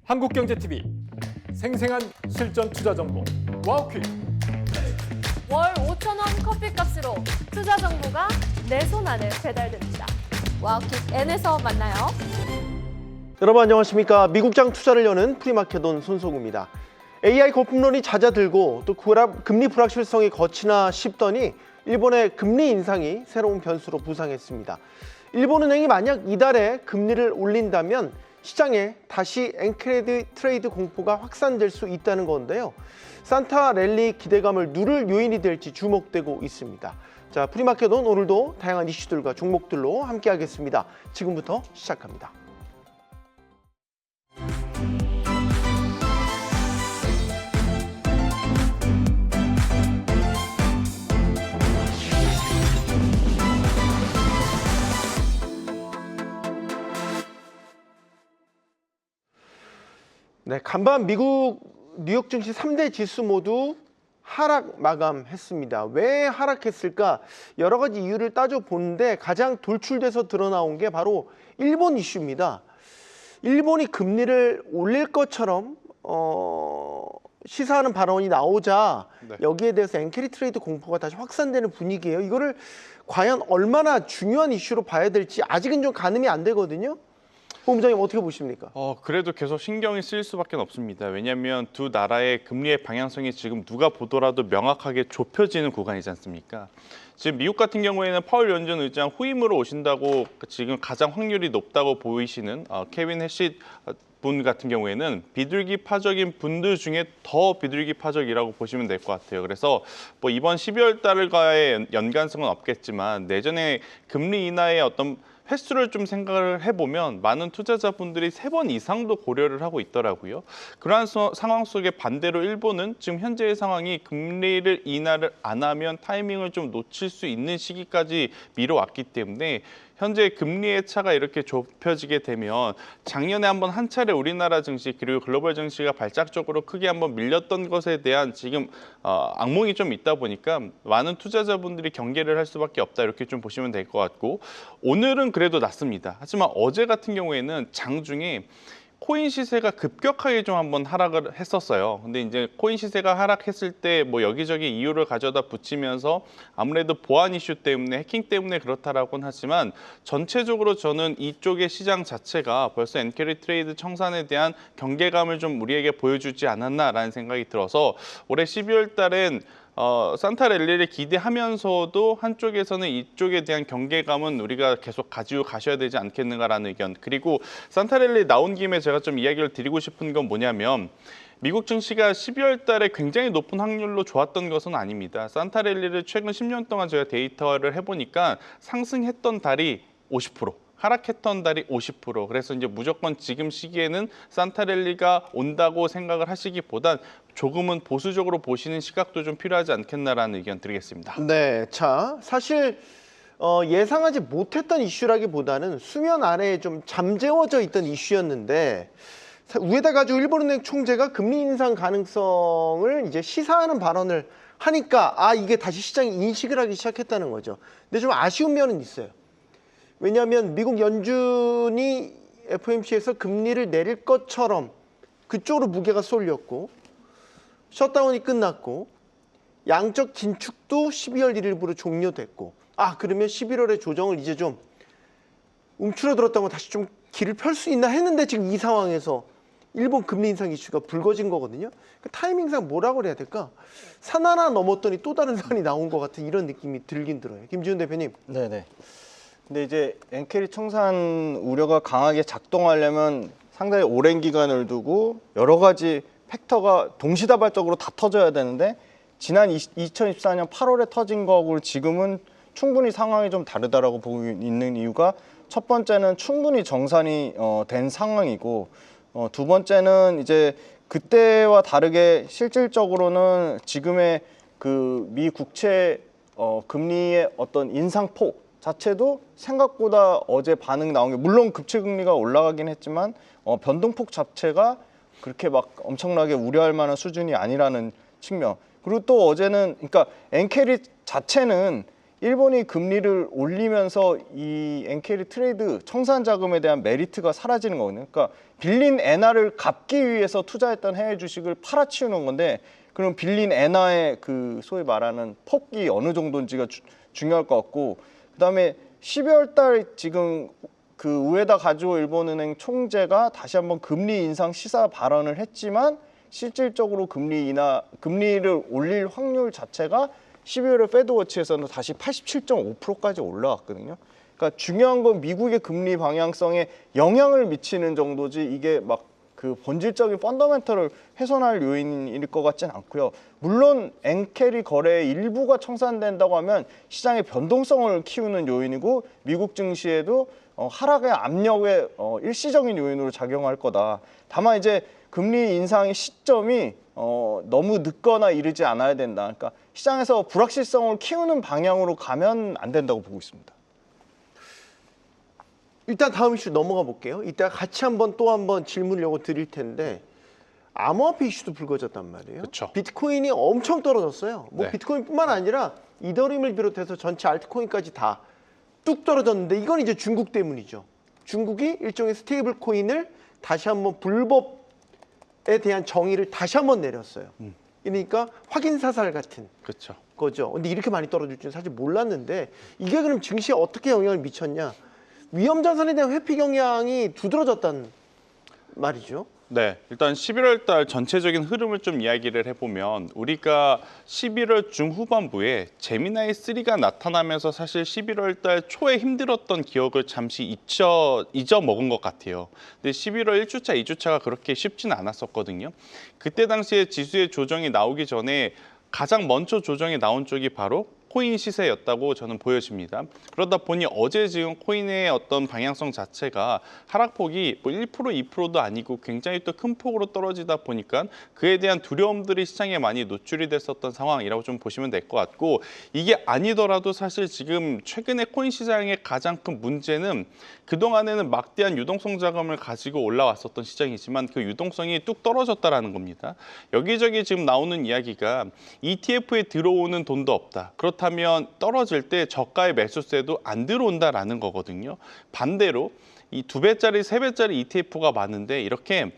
한국경제TV 생생한 실전 투자 정보 와우퀴. 월 5,000원 커피값으로 투자 정보가 내 손 안에 배달됩니다. 와우킥 N에서 만나요. 여러분 안녕하십니까. 미국장 투자를 여는 프리마켓온 손석우입니다. AI 거품론이 잦아들고 또 금리 불확실성이 거치나 싶더니 일본의 금리 인상이 새로운 변수로 부상했습니다. 일본은행이 만약 이달에 금리를 올린다면 시장에 다시 엔크레디 트레이드 공포가 확산될 수 있다는 건데요. 산타 랠리 기대감을 누를 요인이 될지 주목되고 있습니다. 자, 프리마켓온 오늘도 다양한 이슈들과 종목들로 함께 하겠습니다. 지금부터 시작합니다. 네, 간밤 미국 뉴욕 증시 3대 지수 모두 하락 마감했습니다. 왜 하락했을까? 여러 가지 이유를 따져보는데 가장 돌출돼서 드러나온 게 바로 일본 이슈입니다. 일본이 금리를 올릴 것처럼 시사하는 발언이 나오자 여기에 대해서 엔캐리 트레이드 공포가 다시 확산되는 분위기예요. 이거를 과연 얼마나 중요한 이슈로 봐야 될지 아직은 좀 가늠이 안 되거든요. 본부장님 어떻게 보십니까? 그래도 계속 신경이 쓰일 수밖에 없습니다. 왜냐하면 두 나라의 금리의 방향성이 지금 누가 보더라도 명확하게 좁혀지는 구간이지 않습니까? 지금 미국 같은 경우에는 파월 연준 의장 후임으로 오신다고 지금 가장 확률이 높다고 보이시는 케빈 해시 분 같은 경우에는 비둘기파적인 분들 중에 더 비둘기파적이라고 보시면 될 것 같아요. 그래서 뭐 이번 12월 달과의 연관성은 없겠지만 내전에 금리 인하의 어떤 횟수를 좀 생각을 해보면 많은 투자자분들이 3번 이상도 고려를 하고 있더라고요. 그러한 상황 속에 반대로 일본은 지금 현재의 상황이 금리를 인하를 안 하면 타이밍을 좀 놓칠 수 있는 시기까지 미뤄왔기 때문에 현재 금리의 차가 이렇게 좁혀지게 되면 작년에 한번 한 차례 우리나라 증시 그리고 글로벌 증시가 발작적으로 크게 한번 밀렸던 것에 대한 지금 악몽이 좀 있다 보니까 많은 투자자분들이 경계를 할 수밖에 없다 이렇게 좀 보시면 될 것 같고 오늘은 그래도 낮습니다. 하지만 어제 같은 경우에는 장중에 코인 시세가 급격하게 좀 한번 하락을 했었어요. 근데 이제 코인 시세가 하락했을 때 뭐 여기저기 이유를 가져다 붙이면서 아무래도 보안 이슈 때문에 해킹 때문에 그렇다라고는 하지만 전체적으로 저는 이쪽의 시장 자체가 벌써 엔캐리 트레이드 청산에 대한 경계감을 좀 우리에게 보여주지 않았나라는 생각이 들어서 올해 12월 달엔 산타 랠리를 기대하면서도 한쪽에서는 이쪽에 대한 경계감은 우리가 계속 가지고 가셔야 되지 않겠는가라는 의견. 그리고 산타 랠리 나온 김에 제가 좀 이야기를 드리고 싶은 건 뭐냐면 미국 증시가 12월 달에 굉장히 높은 확률로 좋았던 것은 아닙니다. 산타 랠리를 최근 10년 동안 제가 데이터를 해보니까 상승했던 달이 50%. 하락했던 달이 50%. 그래서 이제 무조건 지금 시기에는 산타 랠리가 온다고 생각을 하시기보단 조금은 보수적으로 보시는 시각도 좀 필요하지 않겠나라는 의견 드리겠습니다. 네, 자 사실 예상하지 못했던 이슈라기보다는 수면 아래에 좀 잠재워져 있던 이슈였는데 위에다 가지고 일본은행 총재가 금리 인상 가능성을 이제 시사하는 발언을 하니까 이게 다시 시장이 인식을 하기 시작했다는 거죠. 근데 좀 아쉬운 면은 있어요. 왜냐하면 미국 연준이 FOMC에서 금리를 내릴 것처럼 그쪽으로 무게가 쏠렸고 셧다운이 끝났고 양적 긴축도 12월 1일부로 종료됐고 그러면 11월에 조정을 이제 좀 움츠러들었던 거 다시 좀 길을 펼 수 있나 했는데 지금 이 상황에서 일본 금리 인상 이슈가 불거진 거거든요. 그 타이밍상 뭐라고 그래야 될까? 산 하나 넘었더니 또 다른 산이 나온 것 같은 이런 느낌이 들긴 들어요. 김지훈 대표님. 네네. 근데 이제 엔캐리 청산 우려가 강하게 작동하려면 상당히 오랜 기간을 두고 여러 가지 팩터가 동시다발적으로 다 터져야 되는데 지난 2024년 8월에 터진 거하고 지금은 충분히 상황이 좀 다르다라고 보고 있는 이유가 첫 번째는 충분히 정산이 된 상황이고 두 번째는 이제 그때와 다르게 실질적으로는 지금의 그 미 국채 금리의 어떤 인상폭 자체도 생각보다 어제 반응 나온 게 물론 급체금리가 올라가긴 했지만 변동폭 자체가 그렇게 막 엄청나게 우려할 만한 수준이 아니라는 측면. 그리고 또 어제는 그러니까 엔캐리 자체는 일본이 금리를 올리면서 이 엔케리 트레이드 청산 자금에 대한 메리트가 사라지는 거거든요. 그러니까 빌린 엔화를 갚기 위해서 투자했던 해외 주식을 팔아치우는 건데, 그럼 빌린 엔화의 그 소위 말하는 폭이 어느 정도인지가 중요할 것 같고, 그다음에 12월 달 지금 그 우에다 가즈오 일본은행 총재가 다시 한번 금리 인상 시사 발언을 했지만 실질적으로 금리를 올릴 확률 자체가 12월에 페드워치에서는 다시 87.5%까지 올라갔거든요. 그러니까 중요한 건 미국의 금리 방향성에 영향을 미치는 정도지 이게 막 그 본질적인 펀더멘털을 훼손할 요인일 것 같진 않고요. 물론 엔캐리 거래의 일부가 청산된다고 하면 시장의 변동성을 키우는 요인이고 미국 증시에도 하락의 압력의 일시적인 요인으로 작용할 거다. 다만 이제 금리 인상의 시점이 너무 늦거나 이르지 않아야 된다. 그러니까 시장에서 불확실성을 키우는 방향으로 가면 안 된다고 보고 있습니다. 일단 다음 이슈 넘어가 볼게요. 이따 같이 또 한번 질문을 요거 드릴 텐데 암호화폐 이슈도 불거졌단 말이에요. 그쵸. 비트코인이 엄청 떨어졌어요. 뭐 네. 비트코인뿐만 아니라 이더리움을 비롯해서 전체 알트코인까지 다 뚝 떨어졌는데 이건 이제 중국 때문이죠. 중국이 일종의 스테이블 코인을 다시 한번 불법에 대한 정의를 다시 한번 내렸어요. 그러니까 확인 사살 같은 그렇죠. 거죠. 근데 이렇게 많이 떨어질 줄은 사실 몰랐는데 이게 그럼 증시에 어떻게 영향을 미쳤냐? 위험 자산에 대한 회피 경향이 두드러졌단 말이죠. 네, 일단 11월 달 전체적인 흐름을 좀 이야기를 해보면 우리가 11월 중후반부에 제미나이 3가 나타나면서 사실 11월 달 초에 힘들었던 기억을 잠시 잊어먹은 것 같아요. 근데 11월 1주차, 2주차가 그렇게 쉽지는 않았었거든요. 그때 당시에 지수의 조정이 나오기 전에 가장 먼저 조정이 나온 쪽이 바로 코인 시세였다고 저는 보여집니다. 그러다 보니 어제 지금 코인의 어떤 방향성 자체가 하락폭이 뭐 1%, 2%도 아니고 굉장히 또 큰 폭으로 떨어지다 보니까 그에 대한 두려움들이 시장에 많이 노출이 됐었던 상황이라고 좀 보시면 될 것 같고, 이게 아니더라도 사실 지금 최근에 코인 시장의 가장 큰 문제는 그동안에는 막대한 유동성 자금을 가지고 올라왔었던 시장이지만 그 유동성이 뚝 떨어졌다라는 겁니다. 여기저기 지금 나오는 이야기가 ETF에 들어오는 돈도 없다. 그렇다면 떨어질 때 저가의 매수세도 안 들어온다라는 거거든요. 반대로 이 2배짜리, 3배짜리 ETF가 많은데 이렇게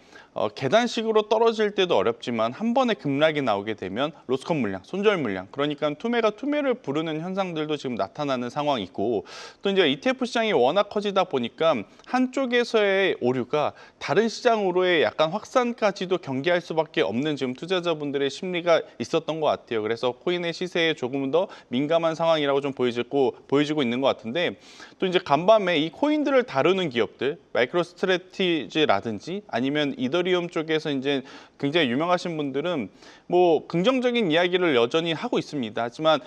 계단식으로 떨어질 때도 어렵지만 한 번에 급락이 나오게 되면 로스컷 물량, 손절 물량, 그러니까 투매가 투매를 부르는 현상들도 지금 나타나는 상황이고, 또 이제 ETF 시장이 워낙 커지다 보니까 한쪽에서의 오류가 다른 시장으로의 약간 확산까지도 경계할 수밖에 없는 지금 투자자분들의 심리가 있었던 것 같아요. 그래서 코인의 시세에 조금 더 민감한 상황이라고 좀 보여지고 있는 것 같은데, 또 이제 간밤에 이 코인들을 다루는 기업들, 마이크로스트래티지라든지 아니면 이더리움 쪽에서 이제 굉장히 유명하신 분들은 뭐 긍정적인 이야기를 여전히 하고 있습니다. 하지만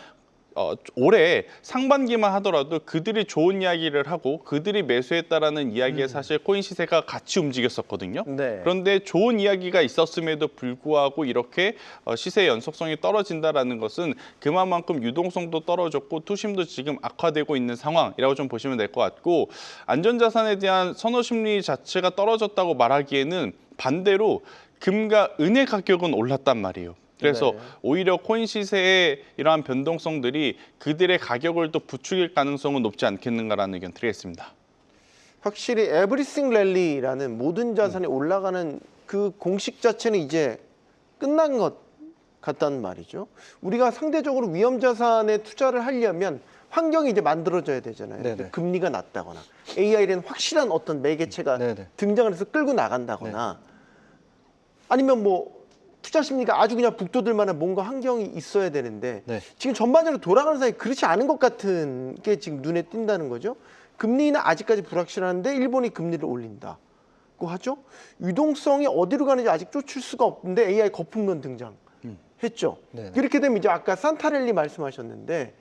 올해 상반기만 하더라도 그들이 좋은 이야기를 하고 그들이 매수했다라는 이야기에 사실 코인 시세가 같이 움직였었거든요. 네. 그런데 좋은 이야기가 있었음에도 불구하고 이렇게 시세 연속성이 떨어진다라는 것은 그만큼 유동성도 떨어졌고 투심도 지금 악화되고 있는 상황이라고 좀 보시면 될 것 같고, 안전자산에 대한 선호 심리 자체가 떨어졌다고 말하기에는 반대로 금과 은의 가격은 올랐단 말이에요. 그래서 네. 오히려 코인 시세의 이러한 변동성들이 그들의 가격을 또 부추길 가능성은 높지 않겠는가라는 의견 드리겠습니다. 확실히 에브리싱 랠리라는 모든 자산이 올라가는 그 공식 자체는 이제 끝난 것 같다는 말이죠. 우리가 상대적으로 위험 자산에 투자를 하려면 환경이 이제 만들어져야 되잖아요. 네네. 금리가 낮다거나 AI라는 확실한 어떤 매개체가 네네. 등장을 해서 끌고 나간다거나 아니면 뭐 투자 심리가 아주 그냥 북돋을 만한 뭔가 환경이 있어야 되는데 네. 지금 전반적으로 돌아가는 사이 그렇지 않은 것 같은 게 지금 눈에 띈다는 거죠. 금리는 아직까지 불확실한데 일본이 금리를 올린다고 하죠. 유동성이 어디로 가는지 아직 쫓을 수가 없는데 AI 거품론 등장했죠. 네네. 그렇게 되면 이제 아까 산타랠리 말씀하셨는데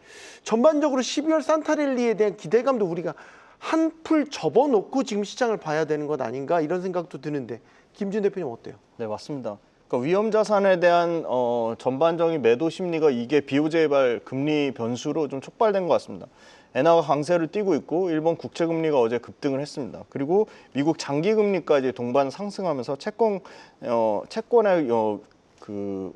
전반적으로 12월 산타랠리에 대한 기대감도 우리가 한풀 접어놓고 지금 시장을 봐야 되는 것 아닌가 이런 생각도 드는데 김준 대표님 어때요? 네, 맞습니다. 그러니까 위험 자산에 대한 전반적인 매도 심리가 이게 비호재발 금리 변수로 좀 촉발된 것 같습니다. 엔화가 강세를 띠고 있고 일본 국채 금리가 어제 급등을 했습니다. 그리고 미국 장기 금리까지 동반 상승하면서 채권의 그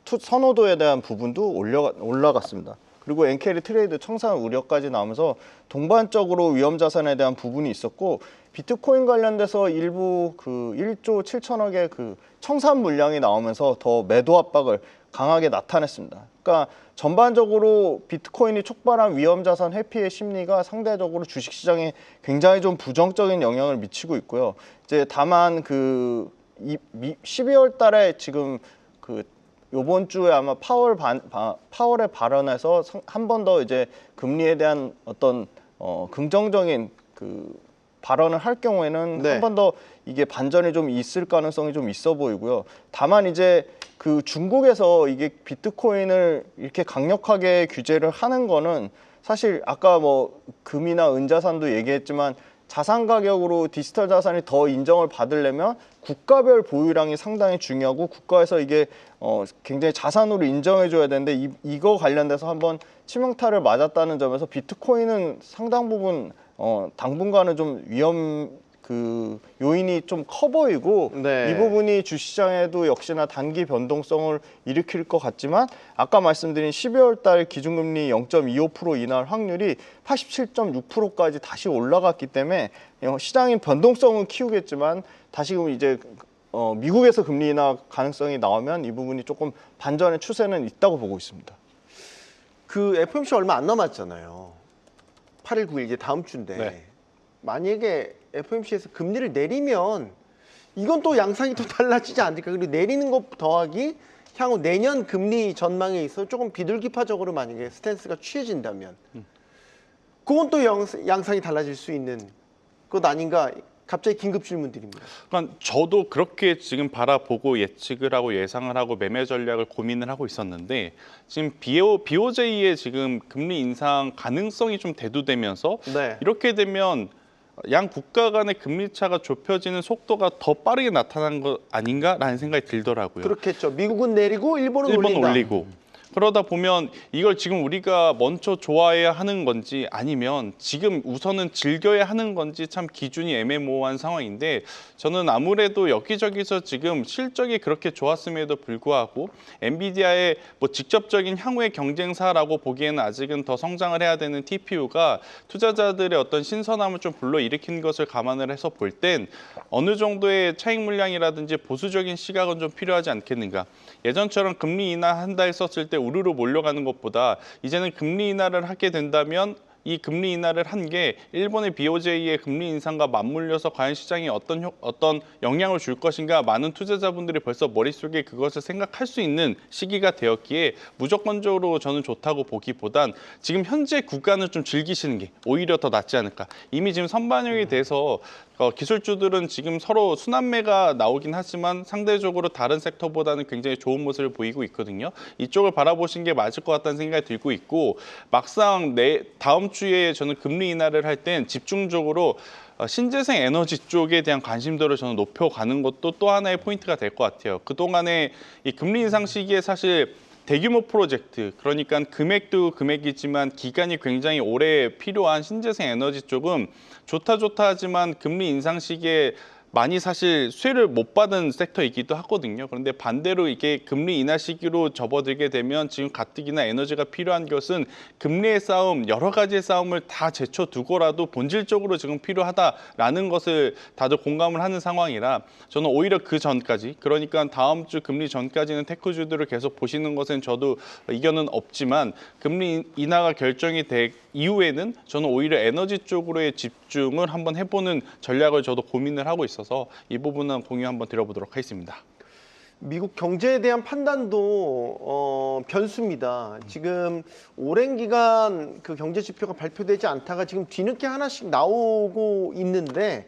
선호도에 대한 부분도 올라갔습니다. 그리고 엔캐리 트레이드 청산 우려까지 나오면서 동반적으로 위험 자산에 대한 부분이 있었고 비트코인 관련돼서 일부 그 1조 7천억의 그 청산 물량이 나오면서 더 매도 압박을 강하게 나타냈습니다. 그러니까 전반적으로 비트코인이 촉발한 위험 자산 회피의 심리가 상대적으로 주식시장에 굉장히 좀 부정적인 영향을 미치고 있고요. 이제 다만 그 12월 달에 지금 그 요번 주에 아마 파월의 발언에서 한 번 더 이제 금리에 대한 어떤 긍정적인 그 발언을 할 경우에는 네. 한 번 더 이게 반전이 좀 있을 가능성이 좀 있어 보이고요. 다만 이제 그 중국에서 이게 비트코인을 이렇게 강력하게 규제를 하는 거는 사실 아까 뭐 금이나 은자산도 얘기했지만 자산 가격으로 디지털 자산이 더 인정을 받으려면 국가별 보유량이 상당히 중요하고 국가에서 이게 굉장히 자산으로 인정해줘야 되는데 이거 관련돼서 한번 치명타를 맞았다는 점에서 비트코인은 상당 부분 당분간은 좀 위험 그 요인이 좀 커 보이고 네. 이 부분이 주시장에도 역시나 단기 변동성을 일으킬 것 같지만 아까 말씀드린 12월 달 기준금리 0.25% 인하 확률이 87.6%까지 다시 올라갔기 때문에 시장의 변동성은 키우겠지만 다시금 이제 미국에서 금리 인하 가능성이 나오면 이 부분이 조금 반전의 추세는 있다고 보고 있습니다. 그 FOMC 얼마 안 남았잖아요. 8일, 9일 이제 다음 주인데 네. 만약에 FOMC에서 금리를 내리면 이건 또 양상이 또 달라지지 않을까. 그리고 내리는 것 더하기 향후 내년 금리 전망에 있어 조금 비둘기파적으로 만약에 스탠스가 취해진다면 그건 또 양상이 달라질 수 있는 것 아닌가. 갑자기 긴급 질문드립니다. 그러니까 저도 그렇게 지금 바라보고 예측을 하고 예상을 하고 매매 전략을 고민을 하고 있었는데 지금 BOJ의 지금 금리 인상 가능성이 좀 대두되면서 네. 이렇게 되면 양 국가 간의 금리 차가 좁혀지는 속도가 더 빠르게 나타난 것 아닌가라는 생각이 들더라고요. 그렇겠죠. 미국은 내리고 일본은 일본 올린다. 올리고. 그러다 보면 이걸 지금 우리가 먼저 좋아해야 하는 건지 아니면 지금 우선은 즐겨야 하는 건지 참 기준이 애매모호한 상황인데 저는 아무래도 여기저기서 지금 실적이 그렇게 좋았음에도 불구하고 엔비디아의 뭐 직접적인 향후의 경쟁사라고 보기에는 아직은 더 성장을 해야 되는 TPU가 투자자들의 어떤 신선함을 좀 불러일으킨 것을 감안을 해서 볼 땐 어느 정도의 차익 물량이라든지 보수적인 시각은 좀 필요하지 않겠는가. 예전처럼 금리 인하한다 했었을 때 우르르 몰려가는 것보다 이제는 금리 인하를 하게 된다면 이 금리 인하를 한 게 일본의 BOJ의 금리 인상과 맞물려서 과연 시장에 어떤 영향을 줄 것인가 많은 투자자분들이 벌써 머릿속에 그것을 생각할 수 있는 시기가 되었기에 무조건적으로 저는 좋다고 보기보단 지금 현재 구간을 좀 즐기시는 게 오히려 더 낫지 않을까. 이미 지금 선반영이 돼서 기술주들은 지금 서로 순환매가 나오긴 하지만 상대적으로 다른 섹터보다는 굉장히 좋은 모습을 보이고 있거든요. 이쪽을 바라보신 게 맞을 것 같다는 생각이 들고 있고 막상 다음 주에 저는 금리 인하를 할 땐 집중적으로 신재생 에너지 쪽에 대한 관심도를 저는 높여가는 것도 또 하나의 포인트가 될 것 같아요. 그동안에 이 금리 인상 시기에 사실 대규모 프로젝트, 그러니까 금액도 금액이지만 기간이 굉장히 오래 필요한 신재생 에너지 쪽은 좋다 하지만 금리 인상 시기에 많이 사실 수혜를 못 받은 섹터이기도 하거든요. 그런데 반대로 이게 금리 인하 시기로 접어들게 되면 지금 가뜩이나 에너지가 필요한 것은 금리의 싸움, 여러 가지의 싸움을 다 제쳐두고라도 본질적으로 지금 필요하다라는 것을 다들 공감을 하는 상황이라 저는 오히려 그 전까지, 그러니까 다음 주 금리 전까지는 테크주들을 계속 보시는 것은 저도 이견은 없지만 금리 인하가 결정이 될 이후에는 저는 오히려 에너지 쪽으로의 집중을 한번 해보는 전략을 저도 고민을 하고 있어서 이 부분은 공유 한번 드려보도록 하겠습니다. 미국 경제에 대한 판단도 변수입니다. 지금 오랜 기간 그 경제 지표가 발표되지 않다가 지금 뒤늦게 하나씩 나오고 있는데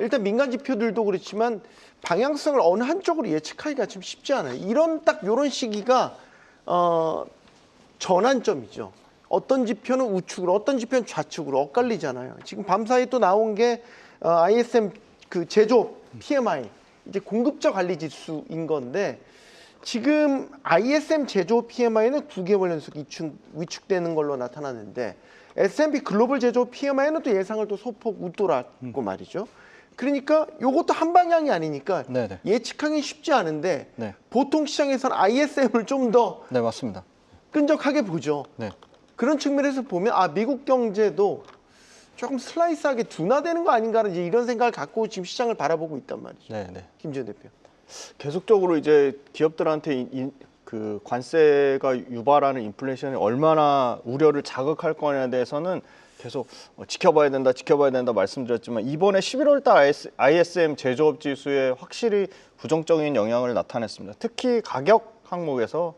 일단 민간 지표들도 그렇지만 방향성을 어느 한쪽으로 예측하기가 좀 쉽지 않아요. 이런 시기가 전환점이죠. 어떤 지표는 우측으로, 어떤 지표는 좌측으로 엇갈리잖아요. 지금 밤사이 또 나온 게 ISM 그 제조 PMI, 이제 공급자 관리 지수인 건데 지금 ISM 제조 PMI는 9개월 연속 위축되는 걸로 나타났는데 S&P 글로벌 제조 PMI는 또 예상을 또 소폭 웃돌았고 말이죠. 그러니까 이것도 한 방향이 아니니까 네네. 예측하기 쉽지 않은데 네. 보통 시장에서는 ISM을 좀 더 네, 맞습니다. 끈적하게 보죠. 네. 그런 측면에서 보면 미국 경제도 조금 슬라이스하게 둔화되는 거 아닌가라는 이제 이런 생각을 갖고 지금 시장을 바라보고 있단 말이죠. 네, 네. 김지현 대표. 계속적으로 이제 기업들한테 그 관세가 유발하는 인플레이션이 얼마나 우려를 자극할 거냐에 대해서는 계속 지켜봐야 된다 말씀드렸지만 이번에 11월 달 ISM 제조업 지수에 확실히 부정적인 영향을 나타냈습니다. 특히 가격 항목에서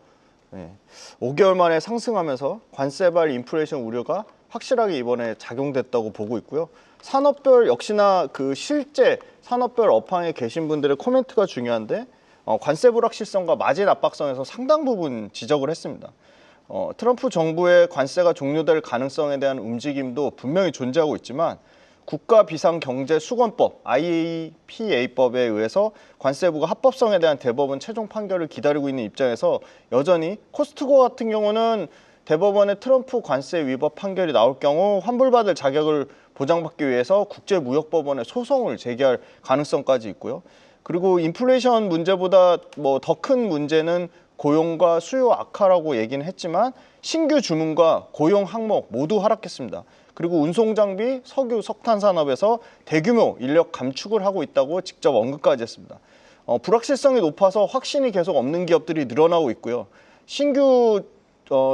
5개월 만에 상승하면서 관세발 인플레이션 우려가 확실하게 이번에 작용됐다고 보고 있고요. 산업별 역시나 그 실제 산업별 업황에 계신 분들의 코멘트가 중요한데 관세 불확실성과 마진 압박성에서 상당 부분 지적을 했습니다. 트럼프 정부의 관세가 종료될 가능성에 대한 움직임도 분명히 존재하고 있지만 국가비상경제수건법 IEPA법에 의해서 관세부가 합법성에 대한 대법원 최종 판결을 기다리고 있는 입장에서 여전히 코스트코 같은 경우는 대법원의 트럼프 관세 위법 판결이 나올 경우 환불받을 자격을 보장받기 위해서 국제무역법원에 소송을 제기할 가능성까지 있고요. 그리고 인플레이션 문제보다 더 큰 문제는 고용과 수요 악화라고 얘기는 했지만 신규 주문과 고용 항목 모두 하락했습니다. 그리고 운송장비, 석유, 석탄 산업에서 대규모 인력 감축을 하고 있다고 직접 언급까지 했습니다. 불확실성이 높아서 확신이 계속 없는 기업들이 늘어나고 있고요. 신규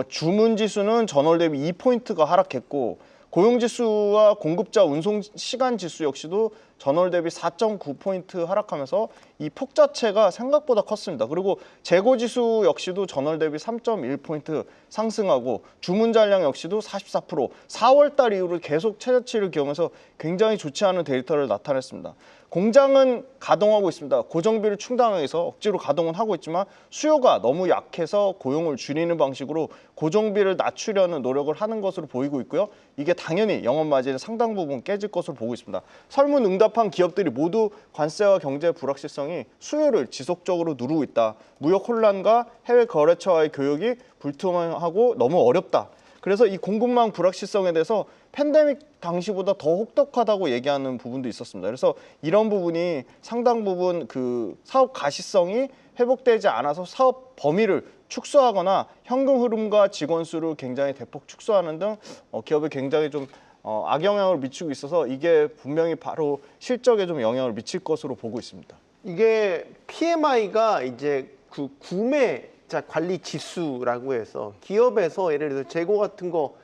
주문 지수는 전월 대비 2포인트가 하락했고 고용지수와 공급자 운송 시간 지수 역시도 전월 대비 4.9포인트 하락하면서 이 폭 자체가 생각보다 컸습니다. 그리고 재고지수 역시도 전월 대비 3.1포인트 상승하고 주문 잔량 역시도 44%, 4월 달 이후로 계속 최저치를 기록하면서 굉장히 좋지 않은 데이터를 나타냈습니다. 공장은 가동하고 있습니다. 고정비를 충당하기 위해서 억지로 가동은 하고 있지만 수요가 너무 약해서 고용을 줄이는 방식으로 고정비를 낮추려는 노력을 하는 것으로 보이고 있고요. 이게 당연히 영업 마진이 상당 부분 깨질 것으로 보고 있습니다. 설문응답한 기업들이 모두 관세와 경제 불확실성이 수요를 지속적으로 누르고 있다. 무역 혼란과 해외 거래처와의 교역이 불투명하고 너무 어렵다. 그래서 이 공급망 불확실성에 대해서 팬데믹 당시보다 더 혹독하다고 얘기하는 부분도 있었습니다. 그래서 이런 부분이 상당 부분 그 사업 가시성이 회복되지 않아서 사업 범위를 축소하거나 현금 흐름과 직원 수를 굉장히 대폭 축소하는 등 기업에 굉장히 좀 악영향을 미치고 있어서 이게 분명히 바로 실적에 좀 영향을 미칠 것으로 보고 있습니다. 이게 PMI가 이제 그 구매자 관리 지수라고 해서 기업에서 예를 들어서 재고 같은 거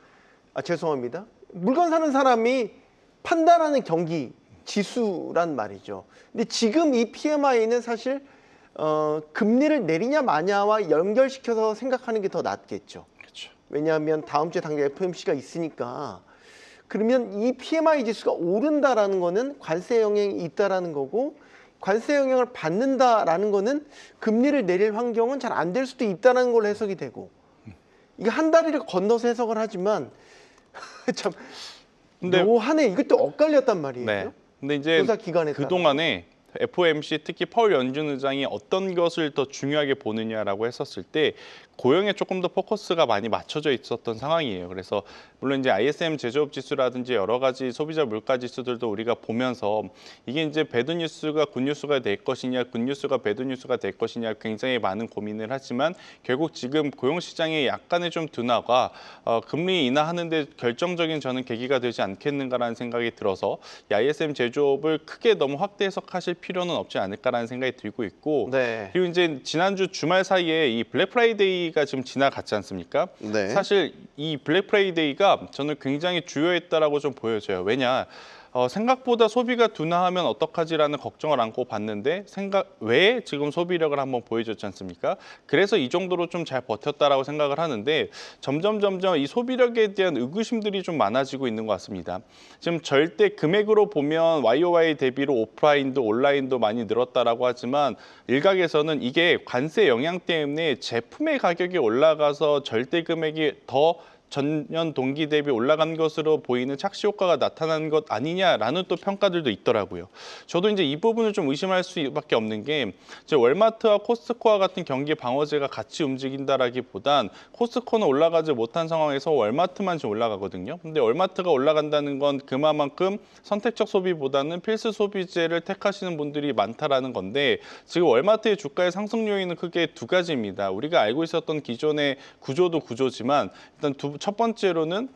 죄송합니다. 물건 사는 사람이 판단하는 경기 지수란 말이죠. 근데 지금 이 PMI는 사실 금리를 내리냐 마냐와 연결시켜서 생각하는 게 더 낫겠죠. 그렇죠. 왜냐하면 다음 주에 당장 FOMC가 있으니까 그러면 이 PMI 지수가 오른다라는 거는 관세 영향이 있다라는 거고 관세 영향을 받는다라는 거는 금리를 내릴 환경은 잘 안 될 수도 있다는 걸로 해석이 되고 이게 한 다리를 건너서 해석을 하지만 참 묘하네. 이것도 엇갈렸단 말이에요. 네. 근데 이제 조사 기관에 따라. 그동안에 FOMC 특히 파월 연준 의장이 어떤 것을 더 중요하게 보느냐라고 했었을 때 고용에 조금 더 포커스가 많이 맞춰져 있었던 상황이에요. 그래서 물론 이제 ISM 제조업 지수라든지 여러 가지 소비자 물가 지수들도 우리가 보면서 이게 이제 배드 뉴스가 굿 뉴스가 될 것이냐, 굿 뉴스가 배드 뉴스가 될 것이냐 굉장히 많은 고민을 하지만 결국 지금 고용 시장의 약간의 좀 둔화가 금리 인하하는데 결정적인 저는 계기가 되지 않겠는가라는 생각이 들어서 이 ISM 제조업을 크게 너무 확대 해석하실 필요는 없지 않을까라는 생각이 들고 있고 네. 그리고 이제 지난주 주말 사이에 이 블랙 프라이데이가 좀 지나갔지 않습니까? 네. 사실 이 블랙 프라이데이가 저는 굉장히 주요했다라고 좀 보여져요. 왜냐? 생각보다 소비가 둔화하면 어떡하지라는 걱정을 안고 봤는데 왜 지금 소비력을 한번 보여줬지 않습니까? 그래서 이 정도로 좀 잘 버텼다라고 생각을 하는데 점점 이 소비력에 대한 의구심들이 좀 많아지고 있는 것 같습니다. 지금 절대 금액으로 보면 YOY 대비로 오프라인도 온라인도 많이 늘었다라고 하지만 일각에서는 이게 관세 영향 때문에 제품의 가격이 올라가서 절대 금액이 더 전년 동기 대비 올라간 것으로 보이는 착시 효과가 나타난 것 아니냐라는 또 평가들도 있더라고요. 저도 이제 이 부분을 좀 의심할 수밖에 없는 게 이제 월마트와 코스트코와 같은 경기 방어제가 같이 움직인다라기보단 코스트코는 올라가지 못한 상황에서 월마트만 지금 올라가거든요. 근데 월마트가 올라간다는 건 그만큼 선택적 소비보다는 필수 소비재를 택하시는 분들이 많다라는 건데 지금 월마트의 주가의 상승 요인은 크게 두 가지입니다. 우리가 알고 있었던 기존의 구조도 구조지만 일단 첫 번째로는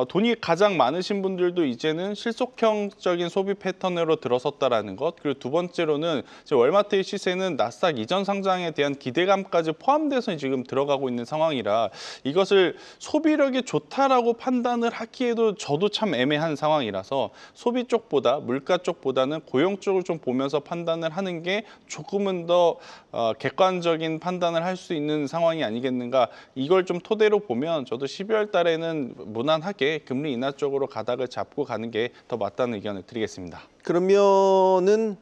돈이 가장 많으신 분들도 이제는 실속형적인 소비 패턴으로 들어섰다라는 것. 그리고 두 번째로는 이제 월마트의 시세는 나스닥 이전 상장에 대한 기대감까지 포함돼서 지금 들어가고 있는 상황이라 이것을 소비력이 좋다라고 판단을 하기에도 저도 참 애매한 상황이라서 소비 쪽보다 물가 쪽보다는 고용 쪽을 좀 보면서 판단을 하는 게 조금은 더 객관적인 판단을 할 수 있는 상황이 아니겠는가. 이걸 좀 토대로 보면 저도 12월 달에는 무난하게 금리 인하 쪽으로 가닥을 잡고 가는 게 더 맞다는 의견을 드리겠습니다. 그러면은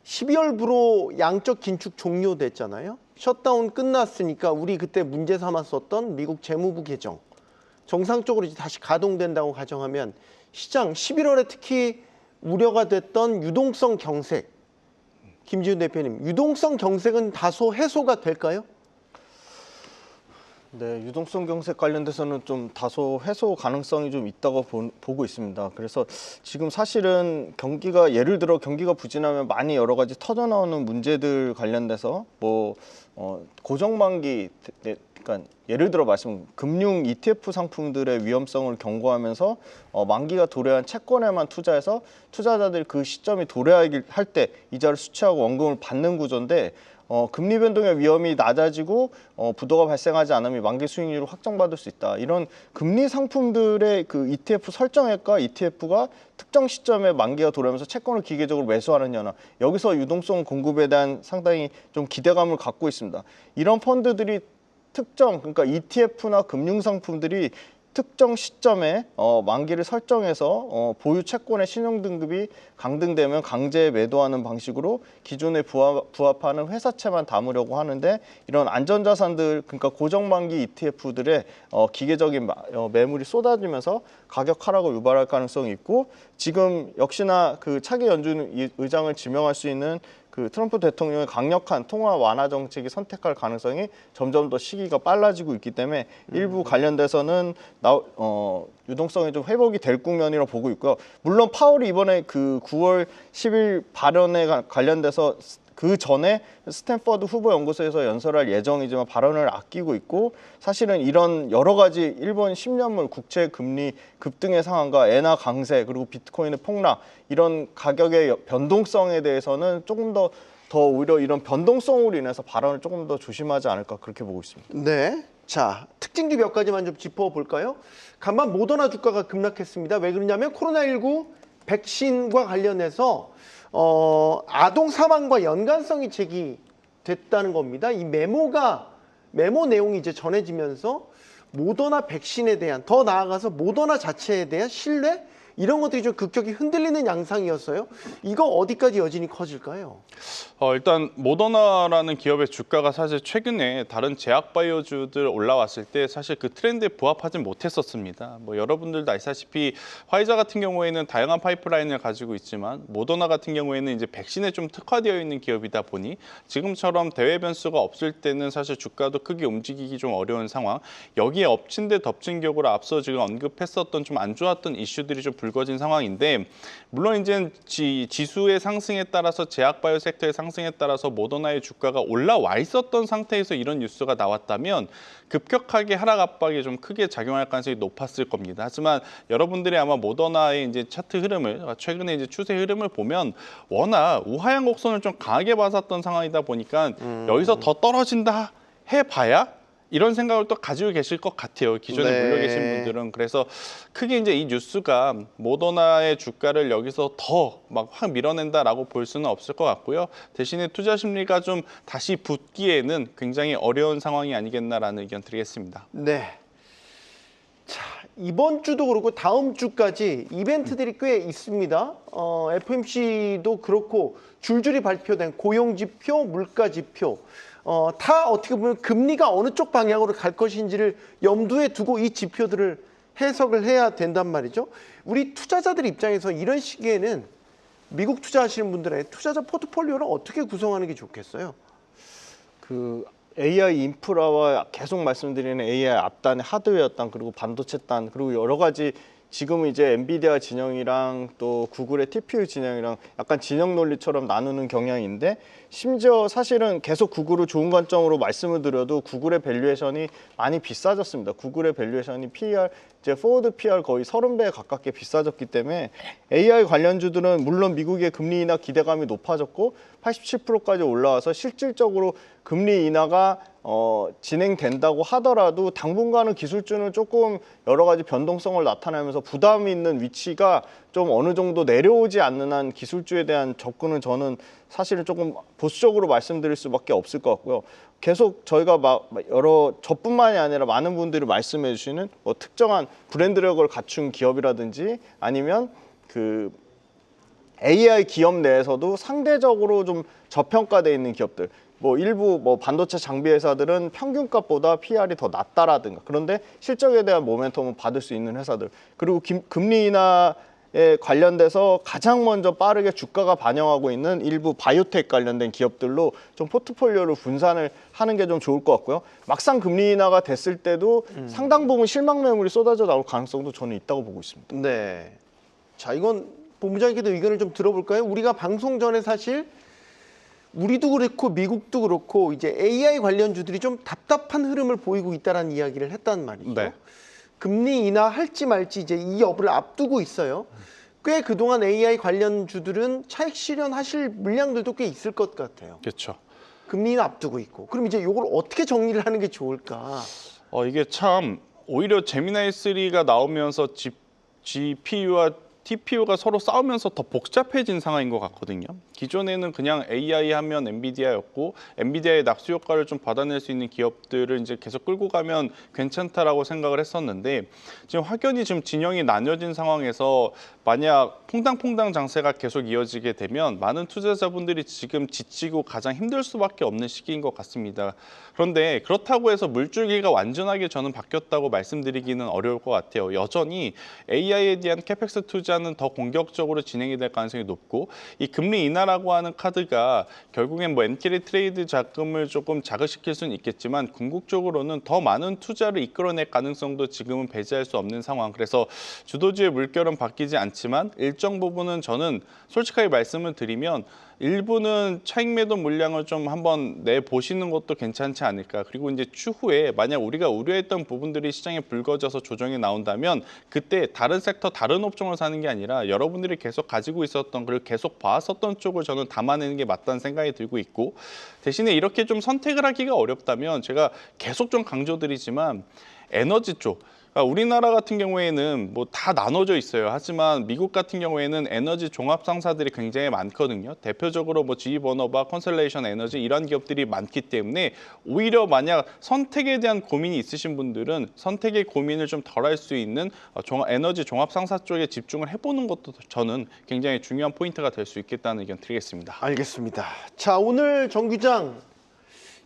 12월부로 양적 긴축 종료됐잖아요. 셧다운 끝났으니까 우리 그때 문제 삼았었던 미국 재무부 개정 정상적으로 이제 다시 가동된다고 가정하면 시장 11월에 특히 우려가 됐던 유동성 경색, 김지훈 대표님, 유동성 경색은 다소 해소가 될까요? 네, 유동성 경색 관련돼서는 좀 다소 해소 가능성이 좀 있다고 보고 있습니다. 그래서 지금 사실은 경기가 예를 들어 경기가 부진하면 많이 여러 가지 터져 나오는 문제들 관련돼서 고정만기, 그러니까 예를 들어 금융 ETF 상품들의 위험성을 경고하면서 만기가 도래한 채권에만 투자해서 투자자들이 그 시점이 도래할 때 이자를 수취하고 원금을 받는 구조인데 금리 변동의 위험이 낮아지고 부도가 발생하지 않으면 만기 수익률을 확정받을 수 있다. 이런 금리 상품들의 그 ETF 설정액과 ETF가 특정 시점에 만기가 도래하면서 채권을 기계적으로 매수하는 현황. 여기서 유동성 공급에 대한 상당히 좀 기대감을 갖고 있습니다. 이런 펀드들이 그러니까 ETF나 금융 상품들이 특정 시점에 만기를 설정해서 보유 채권의 신용 등급이 강등되면 강제 매도하는 방식으로 기존에 부합하는 회사채만 담으려고 하는데 이런 안전자산들 그러니까 고정만기 ETF들의 기계적인 매물이 쏟아지면서 가격 하락을 유발할 가능성이 있고 지금 역시나 그 차기 연준 의장을 지명할 수 있는 그 트럼프 대통령의 강력한 통화 완화 정책이 선택할 가능성이 점점 더 시기가 빨라지고 있기 때문에 일부 관련돼서는 유동성이 좀 회복이 될 국면이라고 보고 있고요. 물론 파월이 이번에 그 9월 10일 발언에 관련돼서 그 전에 스탠퍼드 후보 연구소에서 연설할 예정이지만 발언을 아끼고 있고 사실은 이런 여러 가지 일본 10년물 국채 금리 급등의 상황과 엔화 강세 그리고 비트코인의 폭락 이런 가격의 변동성에 대해서는 조금 더 오히려 이런 변동성으로 인해서 발언을 조금 더 조심하지 않을까 그렇게 보고 있습니다. 네. 자, 특징주 몇 가지만 좀 짚어볼까요? 간만 모더나 주가가 급락했습니다. 왜 그러냐면 코로나19 백신과 관련해서 아동 사망과 연관성이 제기됐다는 겁니다. 이 메모 내용이 이제 전해지면서 모더나 백신에 대한 더 나아가서 모더나 자체에 대한 신뢰 이런 것들이 좀 급격히 흔들리는 양상이었어요. 이거 어디까지 여진이 커질까요? 일단 모더나라는 기업의 주가가 사실 최근에 다른 제약바이오주들 올라왔을 때 사실 그 트렌드에 부합하지 못했었습니다. 여러분들도 아시다시피 화이자 같은 경우에는 다양한 파이프라인을 가지고 있지만 모더나 같은 경우에는 이제 백신에 좀 특화되어 있는 기업이다 보니 지금처럼 대외 변수가 없을 때는 사실 주가도 크게 움직이기 좀 어려운 상황. 여기에 엎친 데 덮친 격으로 앞서 지금 언급했었던 좀 안 좋았던 이슈들이 좀 불거진 상황인데 물론 이제 지수의 상승에 따라서 제약바이오 섹터의 상승에 따라서 모더나의 주가가 올라와 있었던 상태에서 이런 뉴스가 나왔다면 급격하게 하락 압박이 좀 크게 작용할 가능성이 높았을 겁니다. 하지만 여러분들이 아마 모더나의 이제 차트 흐름을 최근에 이제 추세 흐름을 보면 워낙 우하향 곡선을 좀 강하게 봤었던 상황이다 보니까 여기서 더 떨어진다 해봐야 이런 생각을 또 가지고 계실 것 같아요. 기존에 물려 계신 분들은. 그래서 크게 이제 이 뉴스가 모더나의 주가를 여기서 더 막 확 밀어낸다라고 볼 수는 없을 것 같고요. 대신에 투자 심리가 좀 다시 붙기에는 굉장히 어려운 상황이 아니겠나라는 의견 드리겠습니다. 네. 자, 이번 주도 그렇고 다음 주까지 이벤트들이 꽤 있습니다. FOMC도 그렇고 줄줄이 발표된 고용지표, 물가지표 다 어떻게 보면 금리가 어느 쪽 방향으로 갈 것인지를 염두에 두고 이 지표들을 해석을 해야 된단 말이죠. 우리 투자자들 입장에서 이런 시기에는 미국 투자하시는 분들의 투자자 포트폴리오를 어떻게 구성하는 게 좋겠어요? 그 AI 인프라와 계속 말씀드리는 AI 앞단의 하드웨어 단 그리고 반도체 단 그리고 여러 가지 지금은 이제 엔비디아 진영이랑 또 구글의 TPU 진영이랑 약간 진영 논리처럼 나누는 경향인데 심지어 사실은 계속 구글을 좋은 관점으로 말씀을 드려도 구글의 밸류에이션이 많이 비싸졌습니다. 구글의 밸류에이션이 PER 이제 포워드 PER 거의 30배 가깝게 비싸졌기 때문에 AI 관련주들은 물론 미국의 금리 인하 기대감이 높아졌고 87%까지 올라와서 실질적으로 금리 인하가 진행된다고 하더라도 당분간은 기술주는 조금 여러 가지 변동성을 나타내면서 부담이 있는 위치가 좀 어느 정도 내려오지 않는 한 기술주에 대한 접근은 저는 사실은 조금 보수적으로 말씀드릴 수밖에 없을 것 같고요. 계속 저희가 저뿐만이 아니라 많은 분들이 말씀해 주시는 뭐 특정한 브랜드력을 갖춘 기업이라든지 아니면 그 AI 기업 내에서도 상대적으로 좀 저평가되어 있는 기업들 뭐 일부 뭐 반도체 장비 회사들은 평균값보다 PR이 더 낮다라든가 그런데 실적에 대한 모멘텀을 받을 수 있는 회사들 그리고 금리 인하에 관련돼서 가장 먼저 빠르게 주가가 반영하고 있는 일부 바이오텍 관련된 기업들로 좀 포트폴리오를 분산을 하는 게 좀 좋을 것 같고요. 막상 금리 인하가 됐을 때도 상당 부분 실망 매물이 쏟아져 나올 가능성도 저는 있다고 보고 있습니다. 네. 자, 이건 본부장님께도 의견을 좀 들어볼까요? 우리가 방송 전에 사실 우리도 그렇고 미국도 그렇고 이제 AI 관련주들이 좀 답답한 흐름을 보이고 있다는 이야기를 했단 말이죠. 네. 금리 인하할지 말지 이제 이 여부를 앞두고 있어요. 꽤 그동안 AI 관련주들은 차익 실현하실 물량들도 꽤 있을 것 같아요. 그렇죠. 금리 인하 앞두고 있고. 그럼 이제 이걸 어떻게 정리를 하는 게 좋을까? 이게 참 오히려 제미나이 3가 나오면서 GPU와 TPU가 서로 싸우면서 더 복잡해진 상황인 것 같거든요. 기존에는 그냥 AI 하면 엔비디아였고 엔비디아의 낙수 효과를 좀 받아낼 수 있는 기업들을 이제 계속 끌고 가면 괜찮다라고 생각을 했었는데 지금 확연히 지금 진영이 나뉘어진 상황에서 만약 퐁당퐁당 장세가 계속 이어지게 되면 많은 투자자분들이 지금 지치고 가장 힘들 수밖에 없는 시기인 것 같습니다. 그런데 그렇다고 해서 물줄기가 완전하게 저는 바뀌었다고 말씀드리기는 어려울 것 같아요. 여전히 AI에 대한 캐펙스 투자는 더 공격적으로 진행이 될 가능성이 높고 이 금리 인하라고 하는 카드가 결국엔 뭐 엔캐리 트레이드 자금을 조금 자극시킬 수는 있겠지만 궁극적으로는 더 많은 투자를 이끌어낼 가능성도 지금은 배제할 수 없는 상황. 그래서 주도주의 물결은 바뀌지 않지만 일정 부분은 저는 솔직하게 말씀을 드리면 일부는 차익 매도 물량을 좀 한번 내보시는 것도 괜찮지 않을까. 그리고 이제 추후에 만약 우리가 우려했던 부분들이 시장에 불거져서 조정이 나온다면 그때 다른 섹터, 다른 업종을 사는 게 아니라 여러분들이 계속 가지고 있었던 그리고 계속 봐왔었던 쪽을 저는 담아내는 게 맞다는 생각이 들고 있고 대신에 이렇게 좀 선택을 하기가 어렵다면 제가 계속 좀 강조드리지만 에너지 쪽 우리나라 같은 경우에는 뭐 다 나눠져 있어요. 하지만 미국 같은 경우에는 에너지 종합 상사들이 굉장히 많거든요. 대표적으로 뭐 GE 버너바, 컨셀레이션 에너지 이런 기업들이 많기 때문에 오히려 만약 선택에 대한 고민이 있으신 분들은 선택의 고민을 좀 덜할 수 있는 에너지 종합 상사 쪽에 집중을 해보는 것도 저는 굉장히 중요한 포인트가 될 수 있겠다는 의견 드리겠습니다. 알겠습니다. 자, 오늘 정 규장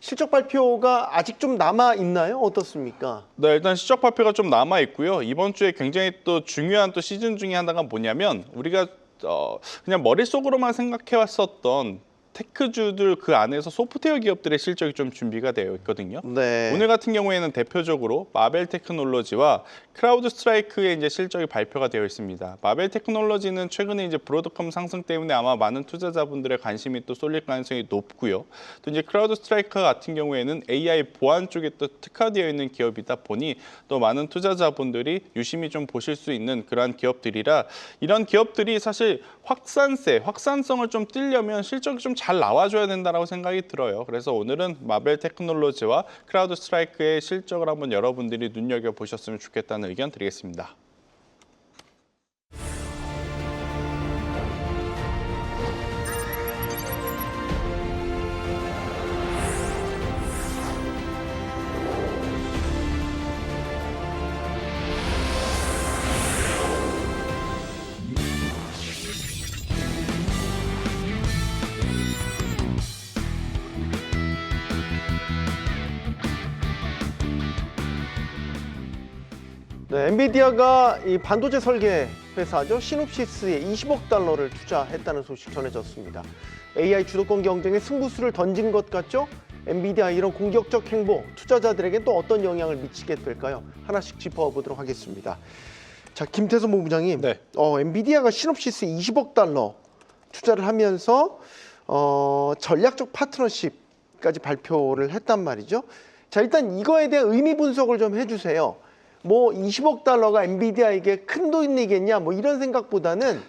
실적 발표가 아직 좀 남아 있나요? 어떻습니까? 네, 일단 실적 발표가 좀 남아 있고요. 이번 주에 굉장히 또 중요한 또 시즌 중에 하나가 뭐냐면 우리가 그냥 머릿속으로만 생각해 왔었던 테크주들 그 안에서 소프트웨어 기업들의 실적이 좀 준비가 되어 있거든요. 네. 오늘 같은 경우에는 대표적으로 마벨 테크놀로지와 크라우드 스트라이크의 이제 실적이 발표가 되어 있습니다. 마벨 테크놀로지는 최근에 이제 브로드컴 상승 때문에 아마 많은 투자자분들의 관심이 또 쏠릴 가능성이 높고요. 또 이제 크라우드 스트라이크 같은 경우에는 AI 보안 쪽에 또 특화되어 있는 기업이다 보니 또 많은 투자자분들이 유심히 좀 보실 수 있는 그러한 기업들이라 이런 기업들이 사실 확산성을 좀 띄려면 실적이 좀 잘 나와줘야 된다고 생각이 들어요. 그래서 오늘은 마벨 테크놀로지와 크라우드 스트라이크의 실적을 한번 여러분들이 눈여겨보셨으면 좋겠다는 의견 드리겠습니다. 네, 엔비디아가 이 반도체 설계 회사죠. 시놉시스에 20억 달러를 투자했다는 소식 전해졌습니다. AI 주도권 경쟁에 승부수를 던진 것 같죠? 엔비디아 이런 공격적 행보, 투자자들에게 또 어떤 영향을 미치게 될까요? 하나씩 짚어보도록 하겠습니다. 자, 김태선 본부장님, 네. 엔비디아가 시놉시스에 20억 달러 투자를 하면서 전략적 파트너십까지 발표를 했단 말이죠. 자, 일단 이거에 대한 의미 분석을 좀 해주세요. 뭐 20억 달러가 엔비디아에게 큰 돈이겠냐 뭐 이런 생각보다는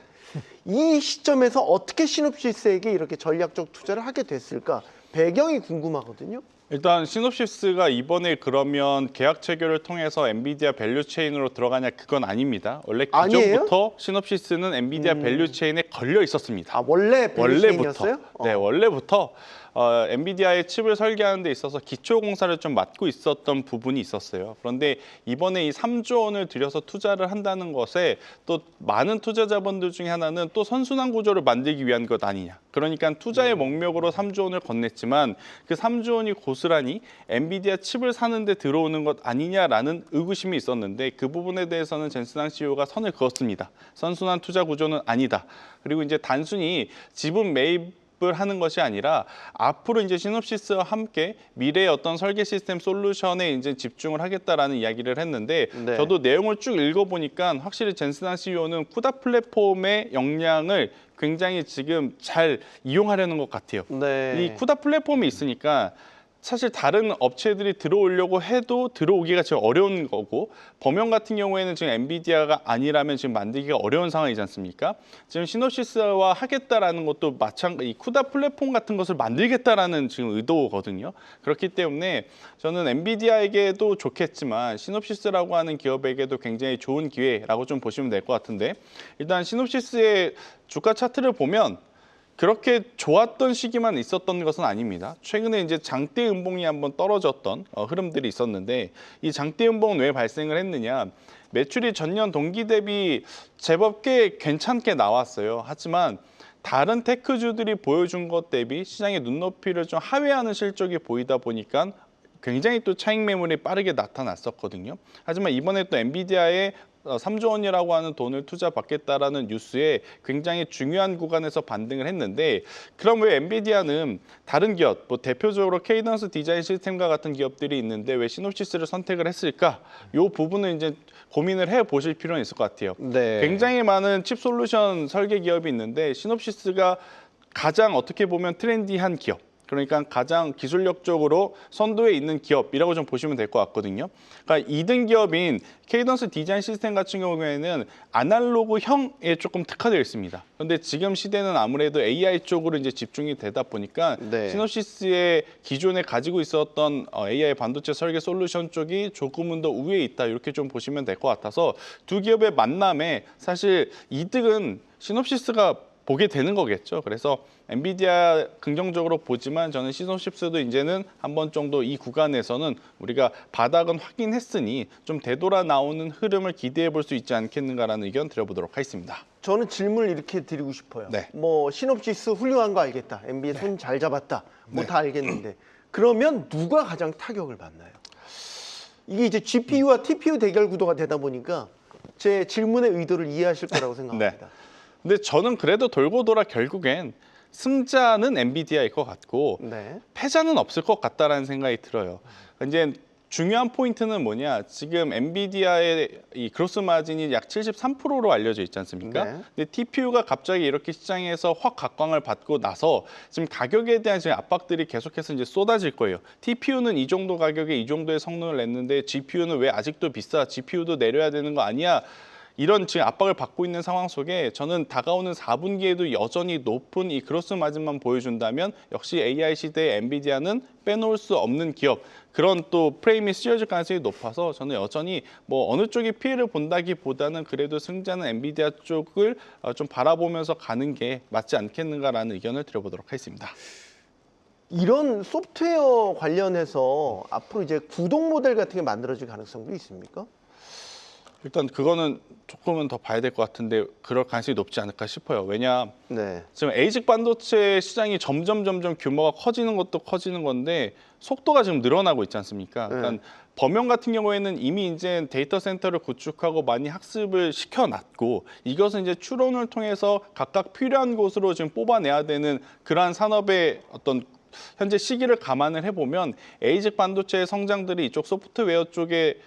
이 시점에서 어떻게 시놉시스에게 이렇게 전략적 투자를 하게 됐을까 배경이 궁금하거든요. 일단 시놉시스가 이번에 그러면 계약 체결을 통해서 엔비디아 밸류 체인으로 들어가냐 그건 아닙니다. 원래 기존부터 시놉시스는 엔비디아 밸류 체인에 걸려 있었습니다. 아, 원래 밸류 체인이었어요? 네, 원래부터 엔비디아의 칩을 설계하는 데 있어서 기초 공사를 좀 맡고 있었던 부분이 있었어요. 그런데 이번에 이 3조 원을 들여서 투자를 한다는 것에 또 많은 투자자분들 중에 하나는 또 선순환 구조를 만들기 위한 것 아니냐. 그러니까 투자의 목적으로 3조 원을 건넸지만 그 3조 원이 고스란히 엔비디아 칩을 사는 데 들어오는 것 아니냐라는 의구심이 있었는데 그 부분에 대해서는 젠슨항 CEO가 선을 그었습니다. 선순환 투자 구조는 아니다. 그리고 이제 단순히 지분 매입 을 하는 것이 아니라 앞으로 이제 시놉시스와 함께 미래의 어떤 설계 시스템 솔루션에 이제 집중을 하겠다라는 이야기를 했는데 네. 저도 내용을 쭉 읽어보니까 확실히 젠슨항 CEO는 쿠다 플랫폼의 역량을 굉장히 지금 잘 이용하려는 것 같아요. 네. 이 쿠다 플랫폼이 있으니까 사실 다른 업체들이 들어오려고 해도 들어오기가 지금 어려운 거고 범용 같은 경우에는 지금 엔비디아가 아니라면 지금 만들기가 어려운 상황이지 않습니까? 지금 시놉시스와 하겠다라는 것도 이 쿠다 플랫폼 같은 것을 만들겠다라는 지금 의도거든요. 그렇기 때문에 저는 엔비디아에게도 좋겠지만 시놉시스라고 하는 기업에게도 굉장히 좋은 기회라고 좀 보시면 될 것 같은데 일단 시놉시스의 주가 차트를 보면 그렇게 좋았던 시기만 있었던 것은 아닙니다. 최근에 이제 장대 음봉이 한번 떨어졌던 흐름들이 있었는데 이 장대 음봉은 왜 발생을 했느냐? 매출이 전년 동기 대비 제법 꽤 괜찮게 나왔어요. 하지만 다른 테크주들이 보여준 것 대비 시장의 눈높이를 좀 하회하는 실적이 보이다 보니까 굉장히 또 차익 매물이 빠르게 나타났었거든요. 하지만 이번에 또 엔비디아의 3조 원이라고 하는 돈을 투자받겠다라는 뉴스에 굉장히 중요한 구간에서 반등을 했는데 그럼 왜 엔비디아는 다른 기업, 뭐 대표적으로 케이던스 디자인 시스템과 같은 기업들이 있는데 왜 시놉시스를 선택을 했을까? 이 부분은 이제 고민을 해보실 필요는 있을 것 같아요. 네. 굉장히 많은 칩 솔루션 설계 기업이 있는데 시놉시스가 가장 어떻게 보면 트렌디한 기업. 그러니까 가장 기술력적으로 선도에 있는 기업이라고 좀 보시면 될 것 같거든요. 그러니까 2등 기업인 케이던스 디자인 시스템 같은 경우에는 아날로그형에 조금 특화되어 있습니다. 그런데 지금 시대는 아무래도 AI 쪽으로 이제 집중이 되다 보니까 네. 시놉시스의 기존에 가지고 있었던 AI 반도체 설계 솔루션 쪽이 조금은 더 우위에 있다 이렇게 좀 보시면 될 것 같아서 두 기업의 만남에 사실 이득은 시놉시스가 보게 되는 거겠죠. 그래서 엔비디아 긍정적으로 보지만 저는 시놉시스도 이제는 한 번 정도 이 구간에서는 우리가 바닥은 확인했으니 좀 되돌아 나오는 흐름을 기대해 볼 수 있지 않겠는가라는 의견 드려보도록 하겠습니다. 저는 질문을 이렇게 드리고 싶어요. 네. 뭐 시놉시스 훌륭한 거 알겠다. 엔비디아 손 잘 잡았다. 뭐 다 알겠는데 그러면 누가 가장 타격을 받나요? 이게 이제 GPU와 TPU 대결 구도가 되다 보니까 제 질문의 의도를 이해하실 거라고 생각합니다. 근데 저는 그래도 돌고 돌아 결국엔 승자는 엔비디아일 것 같고 네. 패자는 없을 것 같다라는 생각이 들어요. 이제 중요한 포인트는 뭐냐? 지금 엔비디아의 이 그로스 마진이 약 73%로 알려져 있지 않습니까? 네. 근데 TPU가 갑자기 이렇게 시장에서 확 각광을 받고 나서 지금 가격에 대한 지금 압박들이 계속해서 이제 쏟아질 거예요. TPU는 이 정도 가격에 이 정도의 성능을 냈는데 GPU는 왜 아직도 비싸? GPU도 내려야 되는 거 아니야? 이런 지금 압박을 받고 있는 상황 속에 저는 다가오는 4분기에도 여전히 높은 이 그로스 마진만 보여준다면 역시 AI 시대의 엔비디아는 빼놓을 수 없는 기업 그런 또 프레임이 씌워질 가능성이 높아서 저는 여전히 뭐 어느 쪽이 피해를 본다기보다는 그래도 승자는 엔비디아 쪽을 좀 바라보면서 가는 게 맞지 않겠는가라는 의견을 드려보도록 하겠습니다. 이런 소프트웨어 관련해서 앞으로 이제 구독 모델 같은 게 만들어질 가능성도 있습니까? 일단 그거는 조금은 더 봐야 될 것 같은데 그럴 가능성이 높지 않을까 싶어요. 왜냐 네. 지금 에이직 반도체 시장이 점점 규모가 커지는 것도 커지는 건데 속도가 지금 늘어나고 있지 않습니까? 그러니까 범용 같은 경우에는 이미 이제 데이터 센터를 구축하고 많이 학습을 시켜놨고 이것은 이제 추론을 통해서 각각 필요한 곳으로 지금 뽑아내야 되는 그러한 산업의 어떤 현재 시기를 감안을 해보면 에이직 반도체의 성장들이 이쪽 소프트웨어 쪽에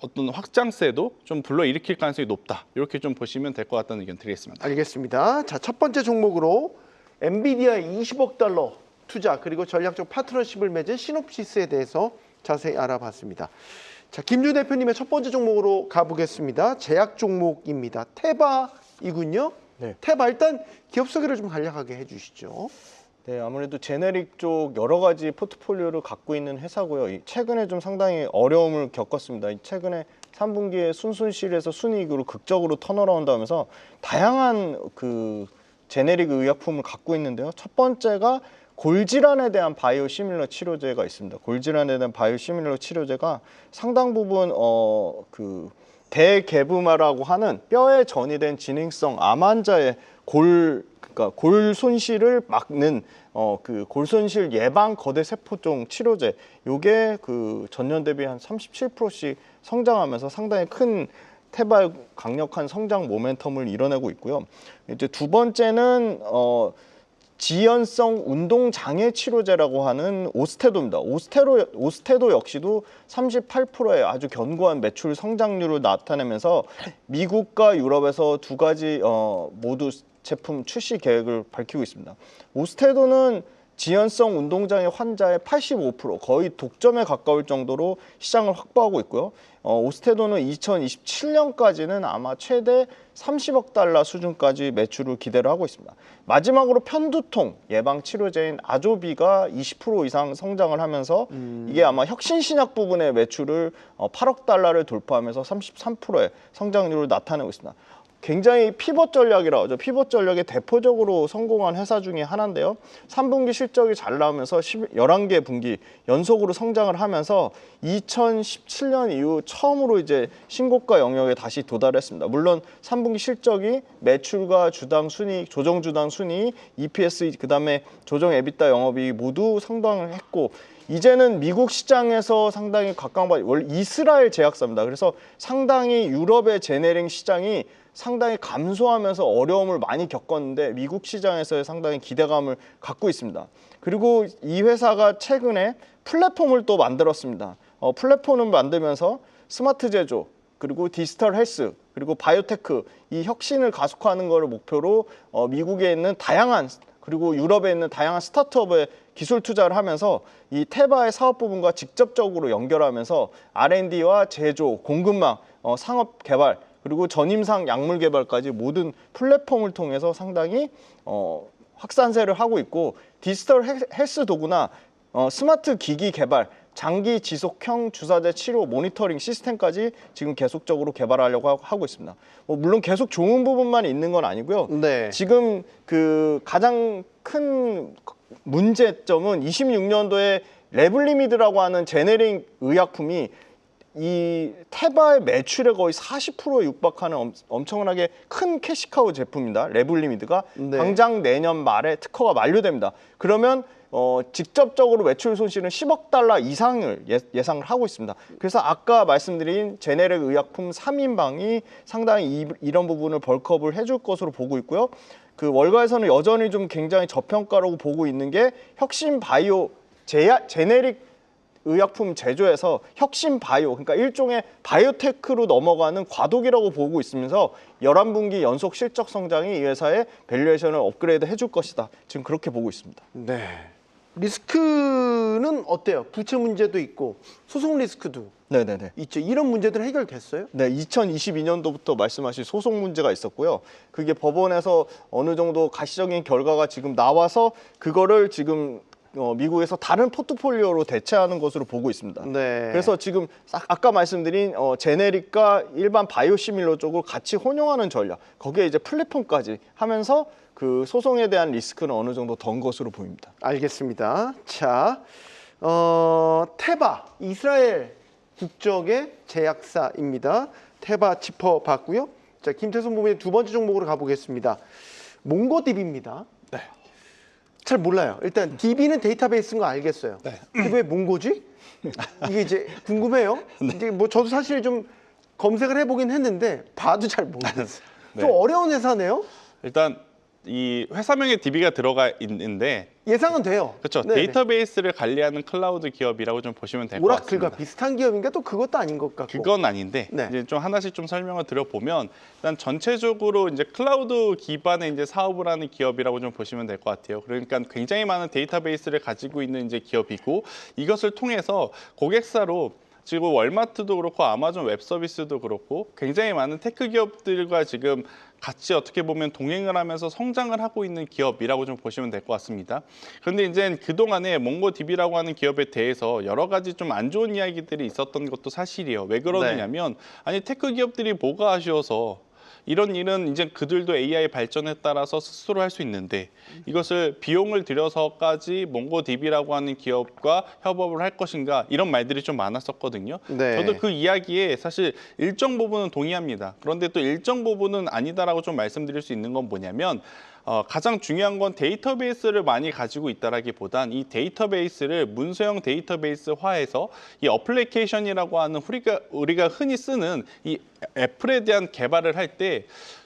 어떤 확장세도 좀 불러일으킬 가능성이 높다. 이렇게 좀 보시면 될 것 같다는 의견 드리겠습니다. 알겠습니다. 자, 첫 번째 종목으로 엔비디아의 20억 달러 투자 그리고 전략적 파트너십을 맺은 시놉시스에 대해서 자세히 알아봤습니다. 자, 김주 대표님의 첫 번째 종목으로 가보겠습니다. 제약 종목입니다. 테바이군요. 네. 테바 일단 기업 소개를 좀 간략하게 해주시죠. 네, 아무래도 제네릭 쪽 여러 가지 포트폴리오를 갖고 있는 회사고요. 최근에 좀 상당히 어려움을 겪었습니다. 최근에 3분기에 순손실에서 순이익으로 극적으로 턴어라운드 하면서 다양한 그 제네릭 의약품을 갖고 있는데요. 첫 번째가 골질환에 대한 바이오 시밀러 치료제가 있습니다. 골질환에 대한 바이오 시밀러 치료제가 상당 부분 그 대개부마라고 하는 뼈에 전이된 지능성 암 환자의 그러니까 골 손실을 막는 그 골 손실 예방 거대 세포종 치료제. 요게 그 전년 대비 한 37%씩 성장하면서 상당히 큰 테바의 강력한 성장 모멘텀을 이뤄내고 있고요. 이제 두 번째는 지연성 운동 장애 치료제라고 하는 오스테도입니다. 오스테도 역시도 38%의 아주 견고한 매출 성장률을 나타내면서 미국과 유럽에서 두 가지 모두 제품 출시 계획을 밝히고 있습니다. 오스테도는 지연성 운동장애 환자의 85% 거의 독점에 가까울 정도로 시장을 확보하고 있고요. 오스테도는 2027년까지는 아마 최대 30억 달러 수준까지 매출을 기대를 하고 있습니다. 마지막으로 편두통 예방 치료제인 아조비가 20% 이상 성장을 하면서 이게 아마 혁신신약 부분의 매출을 8억 달러를 돌파하면서 33%의 성장률을 나타내고 있습니다. 굉장히 피벗 전략이라고 하죠. 피벗 전략에 대표적으로 성공한 회사 중에 하나인데요. 3분기 실적이 잘 나오면서 11개 분기 연속으로 성장을 하면서 2017년 이후 처음으로 이제 신고가 영역에 다시 도달했습니다. 물론 3분기 실적이 매출과 주당 순이익, 조정 주당 순이익, EPS, 그다음에 조정 EBITDA 영업이익 모두 상당을 했고 이제는 미국 시장에서 상당히 각광받 원래 이스라엘 제약사입니다. 그래서 상당히 유럽의 제네릭 시장이 상당히 감소하면서 어려움을 많이 겪었는데 미국 시장에서의 상당히 기대감을 갖고 있습니다. 그리고 이 회사가 최근에 플랫폼을 또 만들었습니다. 플랫폼을 만들면서 스마트 제조, 그리고 디지털 헬스, 그리고 바이오테크 이 혁신을 가속화하는 것을 목표로 미국에 있는 다양한 그리고 유럽에 있는 다양한 스타트업에 기술 투자를 하면서 이 테바의 사업 부분과 직접적으로 연결하면서 R&D와 제조, 공급망, 상업 개발 그리고 전임상 약물 개발까지 모든 플랫폼을 통해서 상당히 확산세를 하고 있고 디지털 헬스 도구나 스마트 기기 개발, 장기 지속형 주사제 치료 모니터링 시스템까지 지금 계속적으로 개발하려고 하고 있습니다. 물론 계속 좋은 부분만 있는 건 아니고요. 네. 지금 그 가장 큰 문제점은 26년도에 레블리미드라고 하는 제네릭 의약품이 이 테바의 매출의 거의 40%에 육박하는 엄청나게 큰 캐시카우 제품입니다. 레블리미드가 네. 당장 내년 말에 특허가 만료됩니다. 그러면 직접적으로 매출 손실은 10억 달러 이상을 예상을 하고 있습니다. 그래서 아까 말씀드린 제네릭 의약품 3인방이 상당히 이런 부분을 벌크업을 해줄 것으로 보고 있고요. 그 월가에서는 여전히 좀 굉장히 저평가라고 보고 있는 게 혁신 바이오 제네릭 의약품 제조에서 혁신 바이오, 그러니까 일종의 바이오테크로 넘어가는 과도기라고 보고 있으면서 11분기 연속 실적 성장이 이 회사의 밸류에이션을 업그레이드 해줄 것이다. 지금 그렇게 보고 있습니다. 네. 리스크는 어때요? 부채 문제도 있고 소송 리스크도 네네네. 있죠. 이런 문제들은 해결됐어요? 네, 2022년도부터 말씀하신 소송 문제가 있었고요. 그게 법원에서 어느 정도 가시적인 결과가 지금 나와서 그거를 지금 미국에서 다른 포트폴리오로 대체하는 것으로 보고 있습니다. 네. 그래서 지금 아까 말씀드린 제네릭과 일반 바이오시밀러 쪽을 같이 혼용하는 전략, 거기에 이제 플랫폼까지 하면서 그 소송에 대한 리스크는 어느 정도 던 것으로 보입니다. 알겠습니다. 자, 테바 이스라엘 국적의 제약사입니다. 테바 짚어봤고요. 자, 김태성 부부의 두 번째 종목으로 가보겠습니다. 몽고DB입니다. 네. 잘 몰라요. 일단 DB는 데이터베이스인 거 알겠어요. 네. 근데 왜 몽고지? 이게 이제 궁금해요. 이제 뭐 저도 사실 좀 검색을 해보긴 했는데 봐도 잘 모르겠어요. 네. 좀 어려운 회사네요. 일단 이 회사명에 DB가 들어가 있는데 예상은 돼요. 그렇죠. 네네. 데이터베이스를 관리하는 클라우드 기업이라고 좀 보시면 될 것 오라클과 같습니다. 비슷한 기업인가 또 그것도 아닌 것 같고. 그건 아닌데 네. 이제 좀 하나씩 좀 설명을 드려보면 일단 전체적으로 이제 클라우드 기반의 이제 사업을 하는 기업이라고 좀 보시면 될 것 같아요. 그러니까 굉장히 많은 데이터베이스를 가지고 있는 이제 기업이고 이것을 통해서 고객사로 지금 월마트도 그렇고 아마존 웹 서비스도 그렇고 굉장히 많은 테크 기업들과 지금 같이 어떻게 보면 동행을 하면서 성장을 하고 있는 기업이라고 좀 보시면 될 것 같습니다. 그런데 이제 그동안에 몽고DB라고 하는 기업에 대해서 여러 가지 좀 안 좋은 이야기들이 있었던 것도 사실이에요. 왜 그러느냐면 아니 테크 기업들이 뭐가 아쉬워서 이런 일은 이제 그들도 AI 발전에 따라서 스스로 할 수 있는데 이것을 비용을 들여서까지 몽고DB라고 하는 기업과 협업을 할 것인가 이런 말들이 좀 많았었거든요. 네. 저도 그 이야기에 사실 일정 부분은 동의합니다. 그런데 또 일정 부분은 아니다라고 좀 말씀드릴 수 있는 건 뭐냐면 가장 중요한 건 데이터베이스를 많이 가지고 있다라기보단 이 데이터베이스를 문서형 데이터베이스화해서 이 어플리케이션이라고 하는 우리가 흔히 쓰는 이 애플에 대한 개발을 할 때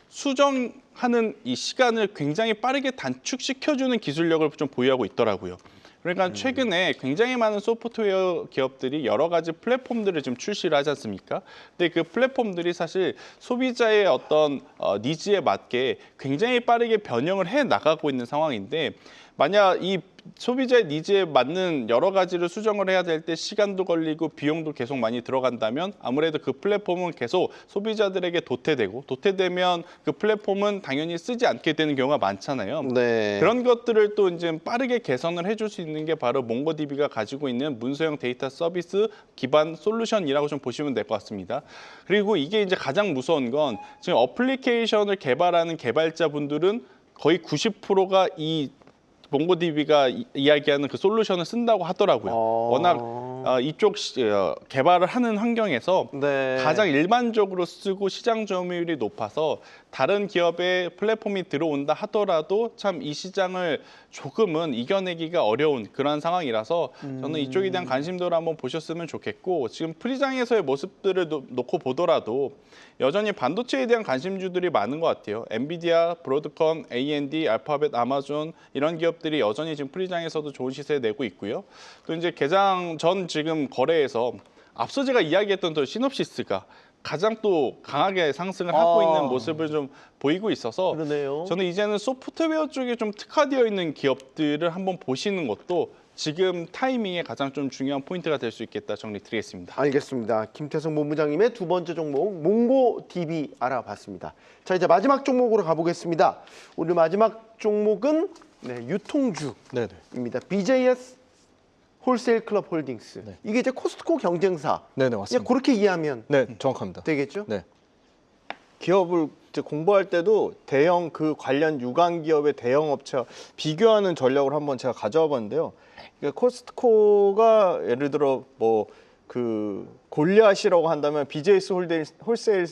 수정하는 이 시간을 굉장히 빠르게 단축시켜주는 기술력을 좀 보유하고 있더라고요. 그러니까 최근에 굉장히 많은 소프트웨어 기업들이 여러 가지 플랫폼들을 지금 출시를 하지 않습니까? 근데 그 플랫폼들이 사실 소비자의 어떤 니즈에 맞게 굉장히 빠르게 변형을 해 나가고 있는 상황인데 만약 이 소비자의 니즈에 맞는 여러 가지를 수정을 해야 될 때 시간도 걸리고 비용도 계속 많이 들어간다면 아무래도 그 플랫폼은 계속 소비자들에게 도태되면 그 플랫폼은 당연히 쓰지 않게 되는 경우가 많잖아요. 네. 그런 것들을 또 이제 빠르게 개선을 해줄 수 있는 게 바로 몽고DB가 가지고 있는 문서형 데이터 서비스 기반 솔루션이라고 좀 보시면 될 것 같습니다. 그리고 이게 이제 가장 무서운 건 지금 어플리케이션을 개발하는 개발자분들은 거의 90%가 이 몽고DB가 이야기하는 그 솔루션을 쓴다고 하더라고요. 워낙 이쪽 개발을 하는 환경에서 네. 가장 일반적으로 쓰고 시장 점유율이 높아서 다른 기업의 플랫폼이 들어온다 하더라도 참 이 시장을 조금은 이겨내기가 어려운 그런 상황이라서 저는 이쪽에 대한 관심도를 한번 보셨으면 좋겠고 지금 프리장에서의 모습들을 놓고 보더라도 여전히 반도체에 대한 관심주들이 많은 것 같아요. 엔비디아, 브로드컴, AMD, 알파벳, 아마존 이런 기업들이 여전히 지금 프리장에서도 좋은 시세 내고 있고요. 또 이제 개장 전 지금 거래에서 앞서 제가 이야기했던 또 시놉시스가 가장 또 강하게 상승을 하고 있는 모습을 좀 보이고 있어서 그러네요. 저는 이제는 소프트웨어 쪽에 좀 특화되어 있는 기업들을 한번 보시는 것도 지금 타이밍에 가장 좀 중요한 포인트가 될 수 있겠다 정리 드리겠습니다. 알겠습니다. 김태성 본부장님의 두 번째 종목 몽고DB 알아봤습니다. 자, 이제 마지막 종목으로 가보겠습니다. 오늘 마지막 종목은 유통주입니다. 네네. BJS 홀세일 클럽 홀딩스. 네. 이게 이제 코스트코 경쟁사. 네네 그냥 맞습니다. 그렇게 이해하면 네 정확합니다. 되겠죠? 네. 기업을 이제 공부할 때도 대형 그 관련 유관 기업의 대형 업체와 비교하는 전략을 한번 제가 가져와 봤는데요. 그러니까 코스트코가 예를 들어 뭐 그 골리앗이라고 한다면 BJS 홀세일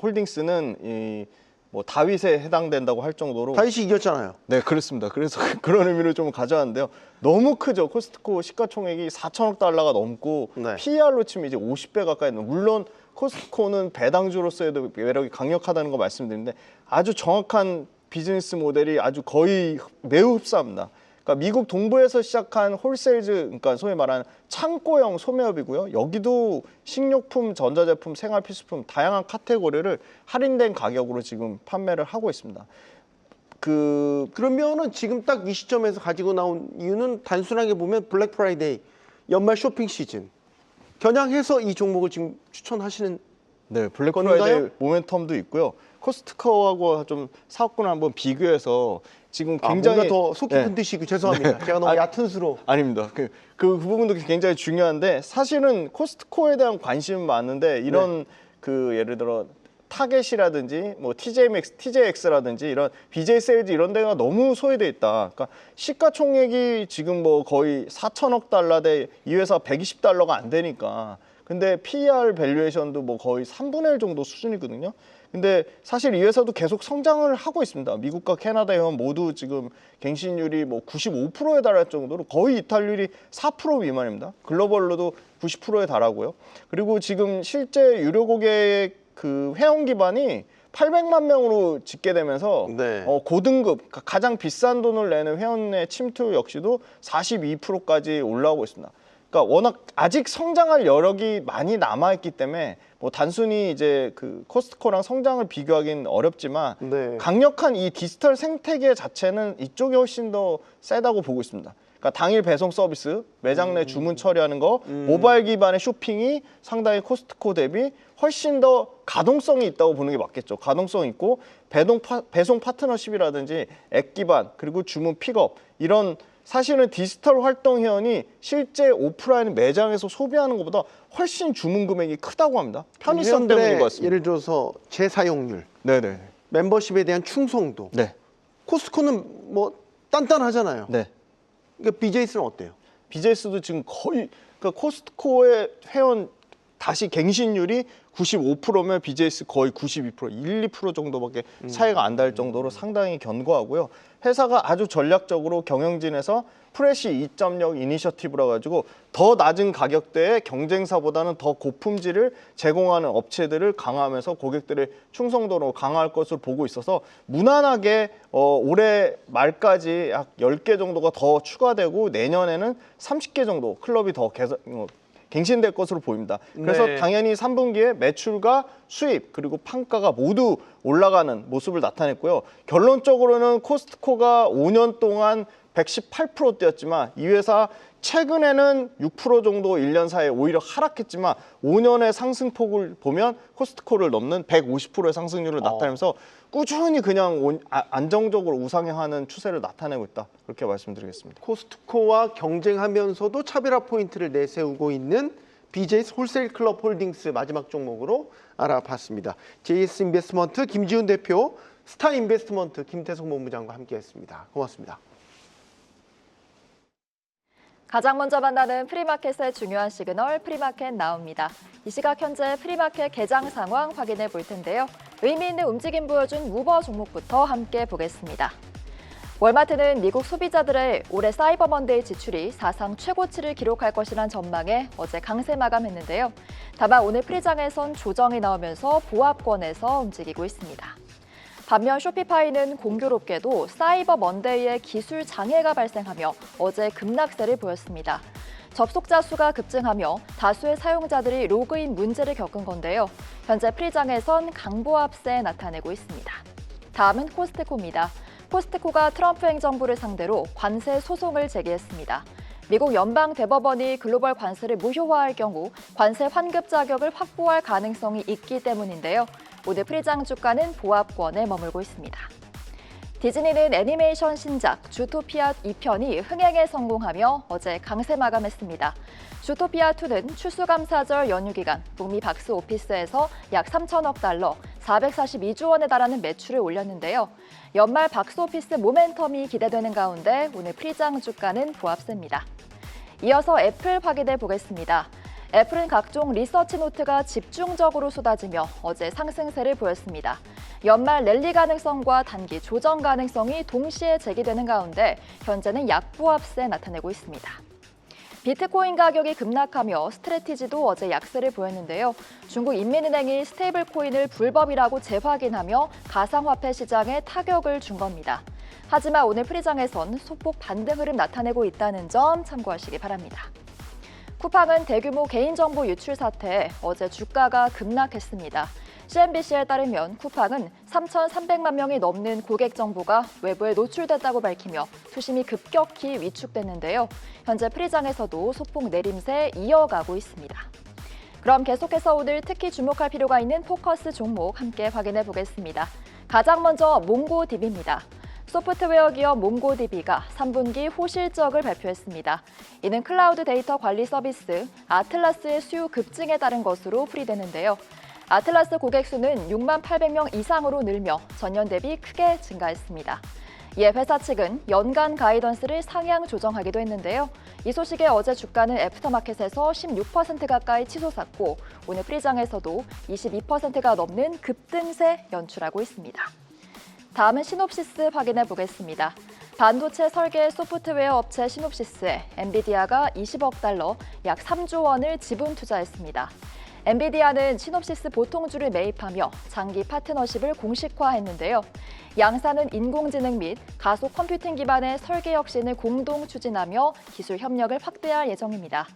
홀딩스는 이 뭐 다윗에 해당된다고 할 정도로 다윗이 이겼잖아요. 네, 그렇습니다. 그래서 그런 의미를 좀 가져왔는데요. 너무 크죠. 코스트코 시가총액이 4천억 달러가 넘고 네. PER로 치면 이제 50배 가까이 되는. 물론 코스트코는 배당주로서의 매력이 강력하다는 거 말씀드리는데 아주 정확한 비즈니스 모델이 아주 거의 매우 흡사합니다. 그러니까 미국 동부에서 시작한 홀세일즈, 그러니까 소위 말하는 창고형 소매업이고요. 여기도 식료품, 전자제품, 생활필수품 다양한 카테고리를 할인된 가격으로 지금 판매를 하고 있습니다. 그러면은 지금 딱 이 시점에서 가지고 나온 이유는 단순하게 보면 블랙 프라이데이 연말 쇼핑 시즌 겨냥해서 이 종목을 지금 추천하시는 네, 블랙 건가요? 프라이데이 모멘텀도 있고요. 코스트코하고 좀 사업군을 한번 비교해서 지금 굉장히 뭔가 더 속히 흔드시고 죄송합니다. 제가 너무 얕은 수로. 아닙니다. 그 부분도 굉장히 중요한데 사실은 코스트코에 대한 관심은 많은데 이런 그 예를 들어 타겟이라든지 뭐 TJX라든지 이런 BJ 세일즈 이런 데가 너무 소외돼 있다. 그러니까 시가총액이 지금 뭐 거의 4천억 달러 대 이 회사 120달러가 안 되니까 근데 PER 밸류에이션도 뭐 거의 3분의 1 정도 수준이거든요. 근데 사실 이 회사도 계속 성장을 하고 있습니다. 미국과 캐나다 회원 모두 지금 갱신율이 뭐 95%에 달할 정도로 거의 이탈률이 4% 미만입니다. 글로벌로도 90%에 달하고요. 그리고 지금 실제 유료 고객 그 회원 기반이 800만 명으로 집계되면서 네. 고등급, 그러니까 가장 비싼 돈을 내는 회원의 침투 역시도 42%까지 올라오고 있습니다. 그러니까 워낙 아직 성장할 여력이 많이 남아있기 때문에 뭐 단순히 이제 그 코스트코랑 성장을 비교하기는 어렵지만 네. 강력한 이 디지털 생태계 자체는 이쪽이 훨씬 더 세다고 보고 있습니다. 그러니까 당일 배송 서비스, 매장 내 주문 처리하는 거, 모바일 기반의 쇼핑이 상당히 코스트코 대비 훨씬 더 가동성이 있다고 보는 게 맞겠죠. 가동성 있고 배송 파트너십이라든지 앱 기반 그리고 주문 픽업 이런 사실은 디지털 활동 회원이 실제 오프라인 매장에서 소비하는 것보다 훨씬 주문 금액이 크다고 합니다. 편의성 때문인 것 같습니다. 예를 들어서 재사용률, 네네. 멤버십에 대한 충성도. 네. 코스트코는 뭐 단단하잖아요. 네. 그러니까 BJS는 어때요? BJS도 지금 거의 그러니까 코스트코의 회원 다시 갱신율이 95%면 BJS 거의 92%, 1, 2% 정도밖에 차이가 안 날 정도로 상당히 견고하고요. 회사가 아주 전략적으로 경영진에서 프레시 2.0 이니셔티브라 가지고 더 낮은 가격대의 경쟁사보다는 더 고품질을 제공하는 업체들을 강화하면서 고객들의 충성도를 강화할 것으로 보고 있어서 무난하게 올해 말까지 약 10개 정도가 더 추가되고 내년에는 30개 정도 클럽이 더 갱신될 것으로 보입니다. 그래서 네. 당연히 3분기에 매출과 수입 그리고 판가가 모두 올라가는 모습을 나타냈고요. 결론적으로는 코스트코가 5년 동안 118%대였지만 이 회사 최근에는 6% 정도 1년 사이에 오히려 하락했지만 5년의 상승폭을 보면 코스트코를 넘는 150%의 상승률을 나타내면서 꾸준히 그냥 안정적으로 우상향하는 추세를 나타내고 있다. 그렇게 말씀드리겠습니다. 코스트코와 경쟁하면서도 차별화 포인트를 내세우고 있는 BJS 홀세일 클럽 홀딩스 마지막 종목으로 알아봤습니다. JS 인베스트먼트 김지훈 대표, 스타 인베스트먼트 김태성 본부장과 함께했습니다. 고맙습니다. 가장 먼저 만나는 프리마켓의 중요한 시그널 프리마켓 나옵니다. 이 시각 현재 프리마켓 개장 상황 확인해 볼 텐데요. 의미 있는 움직임 보여준 무버 종목부터 함께 보겠습니다. 월마트는 미국 소비자들의 올해 사이버 먼데이 지출이 사상 최고치를 기록할 것이란 전망에 어제 강세 마감했는데요. 다만 오늘 프리장에선 조정이 나오면서 보합권에서 움직이고 있습니다. 반면 쇼피파이는 공교롭게도 사이버 먼데이에 기술 장애가 발생하며 어제 급락세를 보였습니다. 접속자 수가 급증하며 다수의 사용자들이 로그인 문제를 겪은 건데요. 현재 프리장에선 강보합세 나타내고 있습니다. 다음은 코스트코입니다. 코스트코가 트럼프 행정부를 상대로 관세 소송을 제기했습니다. 미국 연방대법원이 글로벌 관세를 무효화할 경우 관세 환급 자격을 확보할 가능성이 있기 때문인데요. 오늘 프리장 주가는 보합권에 머물고 있습니다. 디즈니는 애니메이션 신작 주토피아 2편이 흥행에 성공하며 어제 강세 마감했습니다. 주토피아2는 추수감사절 연휴 기간 북미 박스오피스에서 약 3천억 달러, 442조 원에 달하는 매출을 올렸는데요. 연말 박스오피스 모멘텀이 기대되는 가운데 오늘 프리장 주가는 보합세입니다. 이어서 애플 확인해 보겠습니다. 애플은 각종 리서치 노트가 집중적으로 쏟아지며 어제 상승세를 보였습니다. 연말 랠리 가능성과 단기 조정 가능성이 동시에 제기되는 가운데 현재는 약보합세 나타내고 있습니다. 비트코인 가격이 급락하며 스트레티지도 어제 약세를 보였는데요. 중국 인민은행이 스테이블 코인을 불법이라고 재확인하며 가상화폐 시장에 타격을 준 겁니다. 하지만 오늘 프리장에선 소폭 반등 흐름 나타내고 있다는 점 참고하시기 바랍니다. 쿠팡은 대규모 개인정보 유출 사태에 어제 주가가 급락했습니다. CNBC에 따르면 쿠팡은 3,300만 명이 넘는 고객 정보가 외부에 노출됐다고 밝히며 투심이 급격히 위축됐는데요. 현재 프리장에서도 소폭 내림세 이어가고 있습니다. 그럼 계속해서 오늘 특히 주목할 필요가 있는 포커스 종목 함께 확인해 보겠습니다. 가장 먼저 몽고DB입니다. 소프트웨어 기업 몽고DB가 3분기 호실적을 발표했습니다. 이는 클라우드 데이터 관리 서비스 아틀라스의 수요 급증에 따른 것으로 풀이되는데요. 아틀라스 고객 수는 6만 800명 이상으로 늘며 전년 대비 크게 증가했습니다. 이에 회사 측은 연간 가이던스를 상향 조정하기도 했는데요. 이 소식에 어제 주가는 애프터마켓에서 16% 가까이 치솟았고 오늘 프리장에서도 22%가 넘는 급등세 연출하고 있습니다. 다음은 시놉시스 확인해 보겠습니다. 반도체 설계 소프트웨어 업체 시놉시스에 엔비디아가 20억 달러, 약 3조 원을 지분 투자했습니다. 엔비디아는 시놉시스 보통주를 매입하며 장기 파트너십을 공식화했는데요. 양사는 인공지능 및 가속 컴퓨팅 기반의 설계 혁신을 공동 추진하며 기술 협력을 확대할 예정입니다.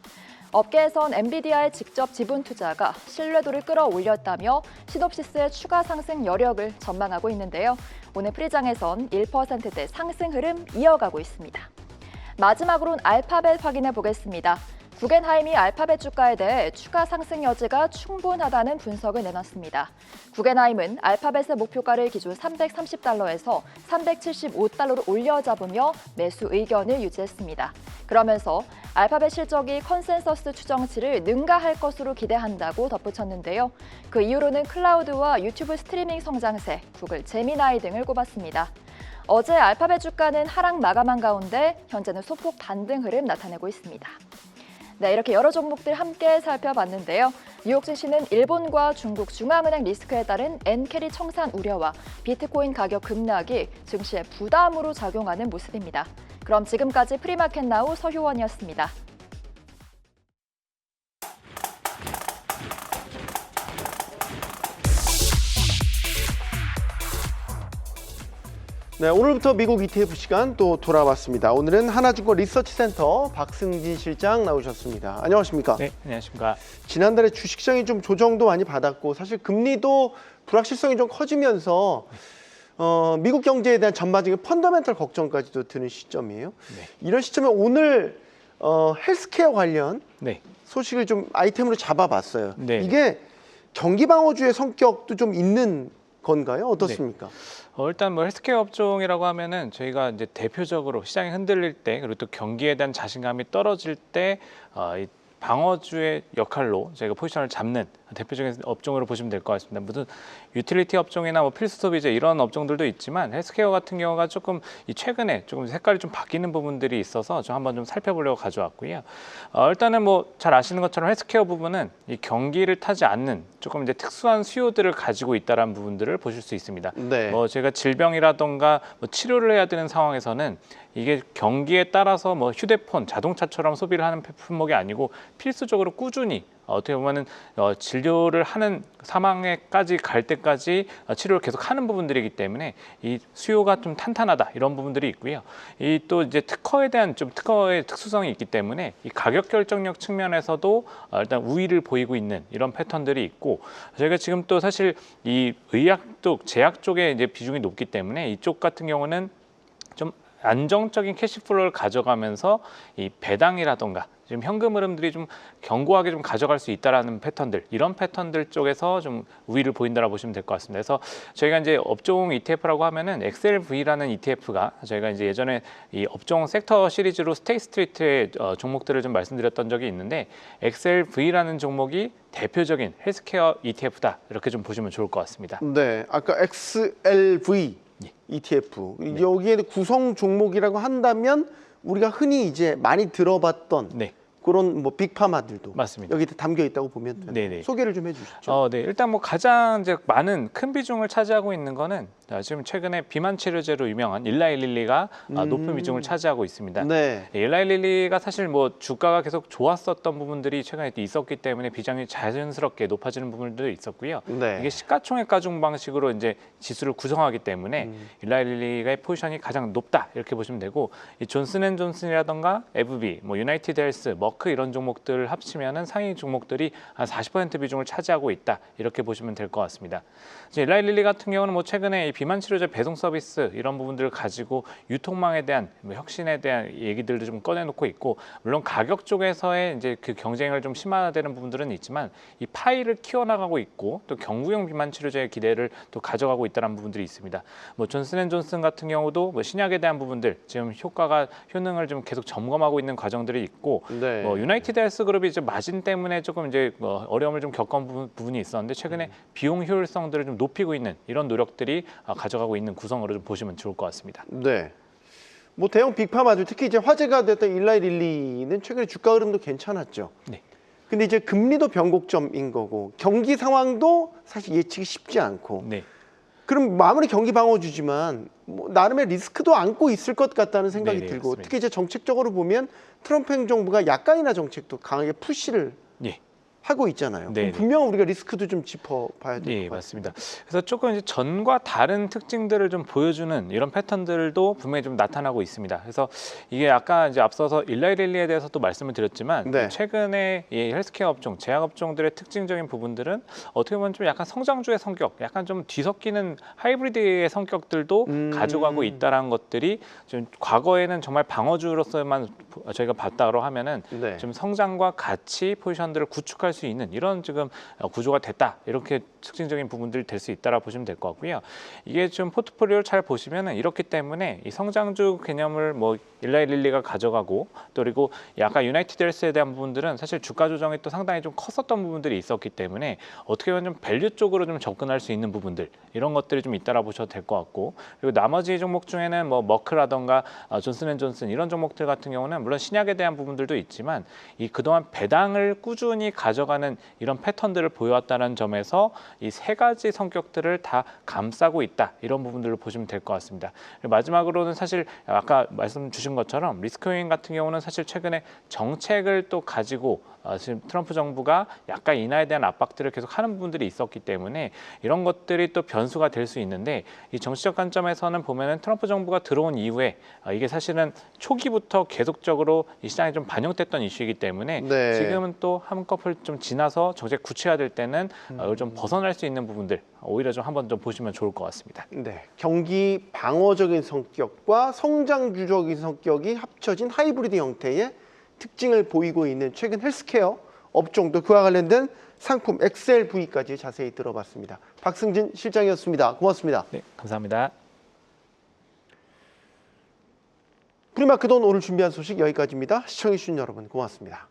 업계에선 엔비디아의 직접 지분 투자가 신뢰도를 끌어올렸다며 시놉시스의 추가 상승 여력을 전망하고 있는데요. 오늘 프리장에선 1%대 상승 흐름 이어가고 있습니다. 마지막으로는 알파벳 확인해 보겠습니다. 구겐하임이 알파벳 주가에 대해 추가 상승 여지가 충분하다는 분석을 내놨습니다. 구겐하임은 알파벳의 목표가를 기준 330달러에서 375달러로 올려 잡으며 매수 의견을 유지했습니다. 그러면서 알파벳 실적이 컨센서스 추정치를 능가할 것으로 기대한다고 덧붙였는데요. 그 이후로는 클라우드와 유튜브 스트리밍 성장세, 구글 제미나이 등을 꼽았습니다. 어제 알파벳 주가는 하락 마감한 가운데 현재는 소폭 반등 흐름 나타내고 있습니다. 네, 이렇게 여러 종목들 함께 살펴봤는데요. 뉴욕 증시는 일본과 중국 중앙은행 리스크에 따른 엔캐리 청산 우려와 비트코인 가격 급락이 증시에 부담으로 작용하는 모습입니다. 그럼 지금까지 프리마켓 나우 서효원이었습니다. 네, 오늘부터 미국 ETF 시간 또 돌아왔습니다. 오늘은 하나증권 리서치센터 박승진 실장 나오셨습니다. 안녕하십니까? 네, 안녕하십니까? 지난달에 주식시장이 좀 조정도 많이 받았고 사실 금리도 불확실성이 좀 커지면서 미국 경제에 대한 전반적인 펀더멘털 걱정까지도 드는 시점이에요. 네. 이런 시점에 오늘 헬스케어 관련 네, 소식을 좀 아이템으로 잡아봤어요. 네. 이게 경기 방어주의 성격도 좀 있는 건가요? 어떻습니까? 일단 뭐 헬스케어 업종이라고 하면은 저희가 이제 대표적으로 시장이 흔들릴 때 그리고 또 경기에 대한 자신감이 떨어질 때 이 방어주의 역할로 저희가 포지션을 잡는 대표적인 업종으로 보시면 될 것 같습니다. 무슨 유틸리티 업종이나 뭐 필수 소비재 이런 업종들도 있지만 헬스케어 같은 경우가 조금 최근에 조금 색깔이 좀 바뀌는 부분들이 있어서 좀 한번 좀 살펴보려고 가져왔고요. 일단은 뭐 잘 아시는 것처럼 헬스케어 부분은 이 경기를 타지 않는 조금 이제 특수한 수요들을 가지고 있다라는 부분들을 보실 수 있습니다. 네. 뭐 제가 질병이라던가 뭐 치료를 해야 되는 상황에서는 이게 경기에 따라서 뭐 휴대폰, 자동차처럼 소비를 하는 품목이 아니고 필수적으로 꾸준히 어떻게 보면은 진료를 하는 사망에까지 갈 때까지 치료를 계속 하는 부분들이기 때문에 이 수요가 좀 탄탄하다 이런 부분들이 있고요. 이 또 이제 특허에 대한 좀 특허의 특수성이 있기 때문에 이 가격 결정력 측면에서도 일단 우위를 보이고 있는 이런 패턴들이 있고 저희가 지금 또 사실 이 의학 쪽, 제약 쪽에 이제 비중이 높기 때문에 이쪽 같은 경우는 좀 안정적인 캐시플로우를 가져가면서 이 배당이라던가 지금 현금 흐름들이 좀 견고하게 좀 가져갈 수 있다라는 패턴들, 이런 패턴들 쪽에서 좀 우위를 보인다라고 보시면 될 것 같습니다. 그래서 저희가 이제 업종 ETF라고 하면은 XLV라는 ETF가 저희가 이제 예전에 이 업종 섹터 시리즈로 스테이 스트리트의 종목들을 좀 말씀드렸던 적이 있는데 XLV라는 종목이 대표적인 헬스케어 ETF다 이렇게 좀 보시면 좋을 것 같습니다. 네, 아까 XLV ETF 여기에 구성 종목이라고 한다면 우리가 흔히 이제 많이 들어봤던 네. 그런 뭐 빅파마들도 맞습니다. 여기 담겨 있다고 보면 돼요. 네네. 소개를 좀 해주시죠. 네, 일단 뭐 가장 이제 많은 큰 비중을 차지하고 있는 거는 지금 최근에 비만 치료제로 유명한 일라이 릴리가 높은 비중을 차지하고 있습니다. 네. 일라이 릴리가 사실 뭐 주가가 계속 좋았었던 부분들이 최근에 또 있었기 때문에 비중이 자연스럽게 높아지는 부분들도 있었고요. 네. 이게 시가총액 가중 방식으로 이제 지수를 구성하기 때문에 일라이 릴리의 포지션이 가장 높다 이렇게 보시면 되고 이 존슨앤존슨이라던가 에브비, 뭐 유나이티드 헬스, 머크 이런 종목들을 합치면은 상위 종목들이 한 40% 비중을 차지하고 있다 이렇게 보시면 될 것 같습니다. 이제 일라이 릴리 같은 경우는 뭐 최근에 이 비만 치료제 배송 서비스 이런 부분들을 가지고 유통망에 대한 뭐 혁신에 대한 얘기들도 좀 꺼내놓고 있고 물론 가격 쪽에서의 이제 그 경쟁을 좀 심화되는 부분들은 있지만 이 파이를 키워나가고 있고 또 경구용 비만 치료제의 기대를 또 가져가고 있다는 부분들이 있습니다. 뭐 존슨앤존슨 같은 경우도 뭐 신약에 대한 부분들 지금 효능을 좀 계속 점검하고 있는 과정들이 있고 네. 네. 유나이티드 헬스그룹이 이제 마진 때문에 조금 이제 어려움을 좀 겪은 부분이 있었는데 최근에 비용 효율성들을 좀 높이고 있는 이런 노력들이 가져가고 있는 구성으로 좀 보시면 좋을 것 같습니다. 네. 뭐 대형 빅파마들 특히 이제 화제가 됐던 일라이 릴리는 최근에 주가 흐름도 괜찮았죠. 네. 근데 이제 금리도 변곡점인 거고 경기 상황도 사실 예측이 쉽지 않고. 네. 그럼 마무리 경기 방어주지만 뭐 나름의 리스크도 안고 있을 것 같다는 생각이 네네, 들고 맞습니다. 특히 이제 정책적으로 보면 트럼프 행정부가 약간이나 정책도 강하게 푸시를 예. 하고 있잖아요. 네네. 분명 우리가 리스크도 좀 짚어봐야 될 예, 것 같습니다. 맞습니다. 그래서 조금 이제 전과 다른 특징들을 좀 보여주는 이런 패턴들도 분명히 좀 나타나고 있습니다. 그래서 이게 아까 이제 앞서서 일라이 릴리에 대해서도 말씀을 드렸지만 네. 최근에 이 헬스케어 업종, 제약 업종들의 특징적인 부분들은 어떻게 보면 좀 약간 성장주의 성격, 약간 좀 뒤섞이는 하이브리드의 성격들도 가져가고 있다라는 것들이 좀 과거에는 정말 방어주로서만 저희가 봤다고 하면은 네. 좀 성장과 같이 포지션들을 구축할 수 있는 이런 지금 구조가 됐다, 이렇게 특징적인 부분들이 될 수 있다라 보시면 될 것 같고요. 이게 좀 포트폴리오를 잘 보시면은 이렇기 때문에 이 성장주 개념을 뭐 일라이 릴리가 가져가고 또 그리고 아까 유나이티드 헬스에 대한 부분들은 사실 주가 조정이 또 상당히 좀 컸었던 부분들이 있었기 때문에 어떻게 보면 좀 밸류 쪽으로 좀 접근할 수 있는 부분들, 이런 것들이 좀 있다라 보셔도 될 것 같고, 그리고 나머지 종목 중에는 뭐 머크라던가 존슨앤존슨 이런 종목들 같은 경우는 물론 신약에 대한 부분들도 있지만 이 그동안 배당을 꾸준히 가져가는 이런 패턴들을 보여왔다는 점에서 이 세 가지 성격들을 다 감싸고 있다, 이런 부분들로 보시면 될 것 같습니다. 그리고 마지막으로는 사실 아까 말씀 주신 것처럼 리스크 요인 같은 경우는 사실 최근에 정책을 또 가지고 지금 트럼프 정부가 약간 인하에 대한 압박들을 계속 하는 부분들이 있었기 때문에 이런 것들이 또 변수가 될 수 있는데, 이 정치적 관점에서는 보면은 트럼프 정부가 들어온 이후에 이게 사실은 초기부터 계속적으로 이 시장에 좀 반영됐던 이슈이기 때문에 네. 지금은 또 한꺼풀 좀 지나서 정책 구체화될 때는 이걸 좀 벗어날 수 있는 부분들 오히려 좀 한번 좀 보시면 좋을 것 같습니다. 네, 경기 방어적인 성격과 성장주적인 성격이 합쳐진 하이브리드 형태의 특징을 보이고 있는 최근 헬스케어 업종도 그와 관련된 상품 XLV까지 자세히 들어봤습니다. 박승진 실장이었습니다. 고맙습니다. 네, 감사합니다. 프리마켓온 오늘 준비한 소식 여기까지입니다. 시청해주신 여러분 고맙습니다.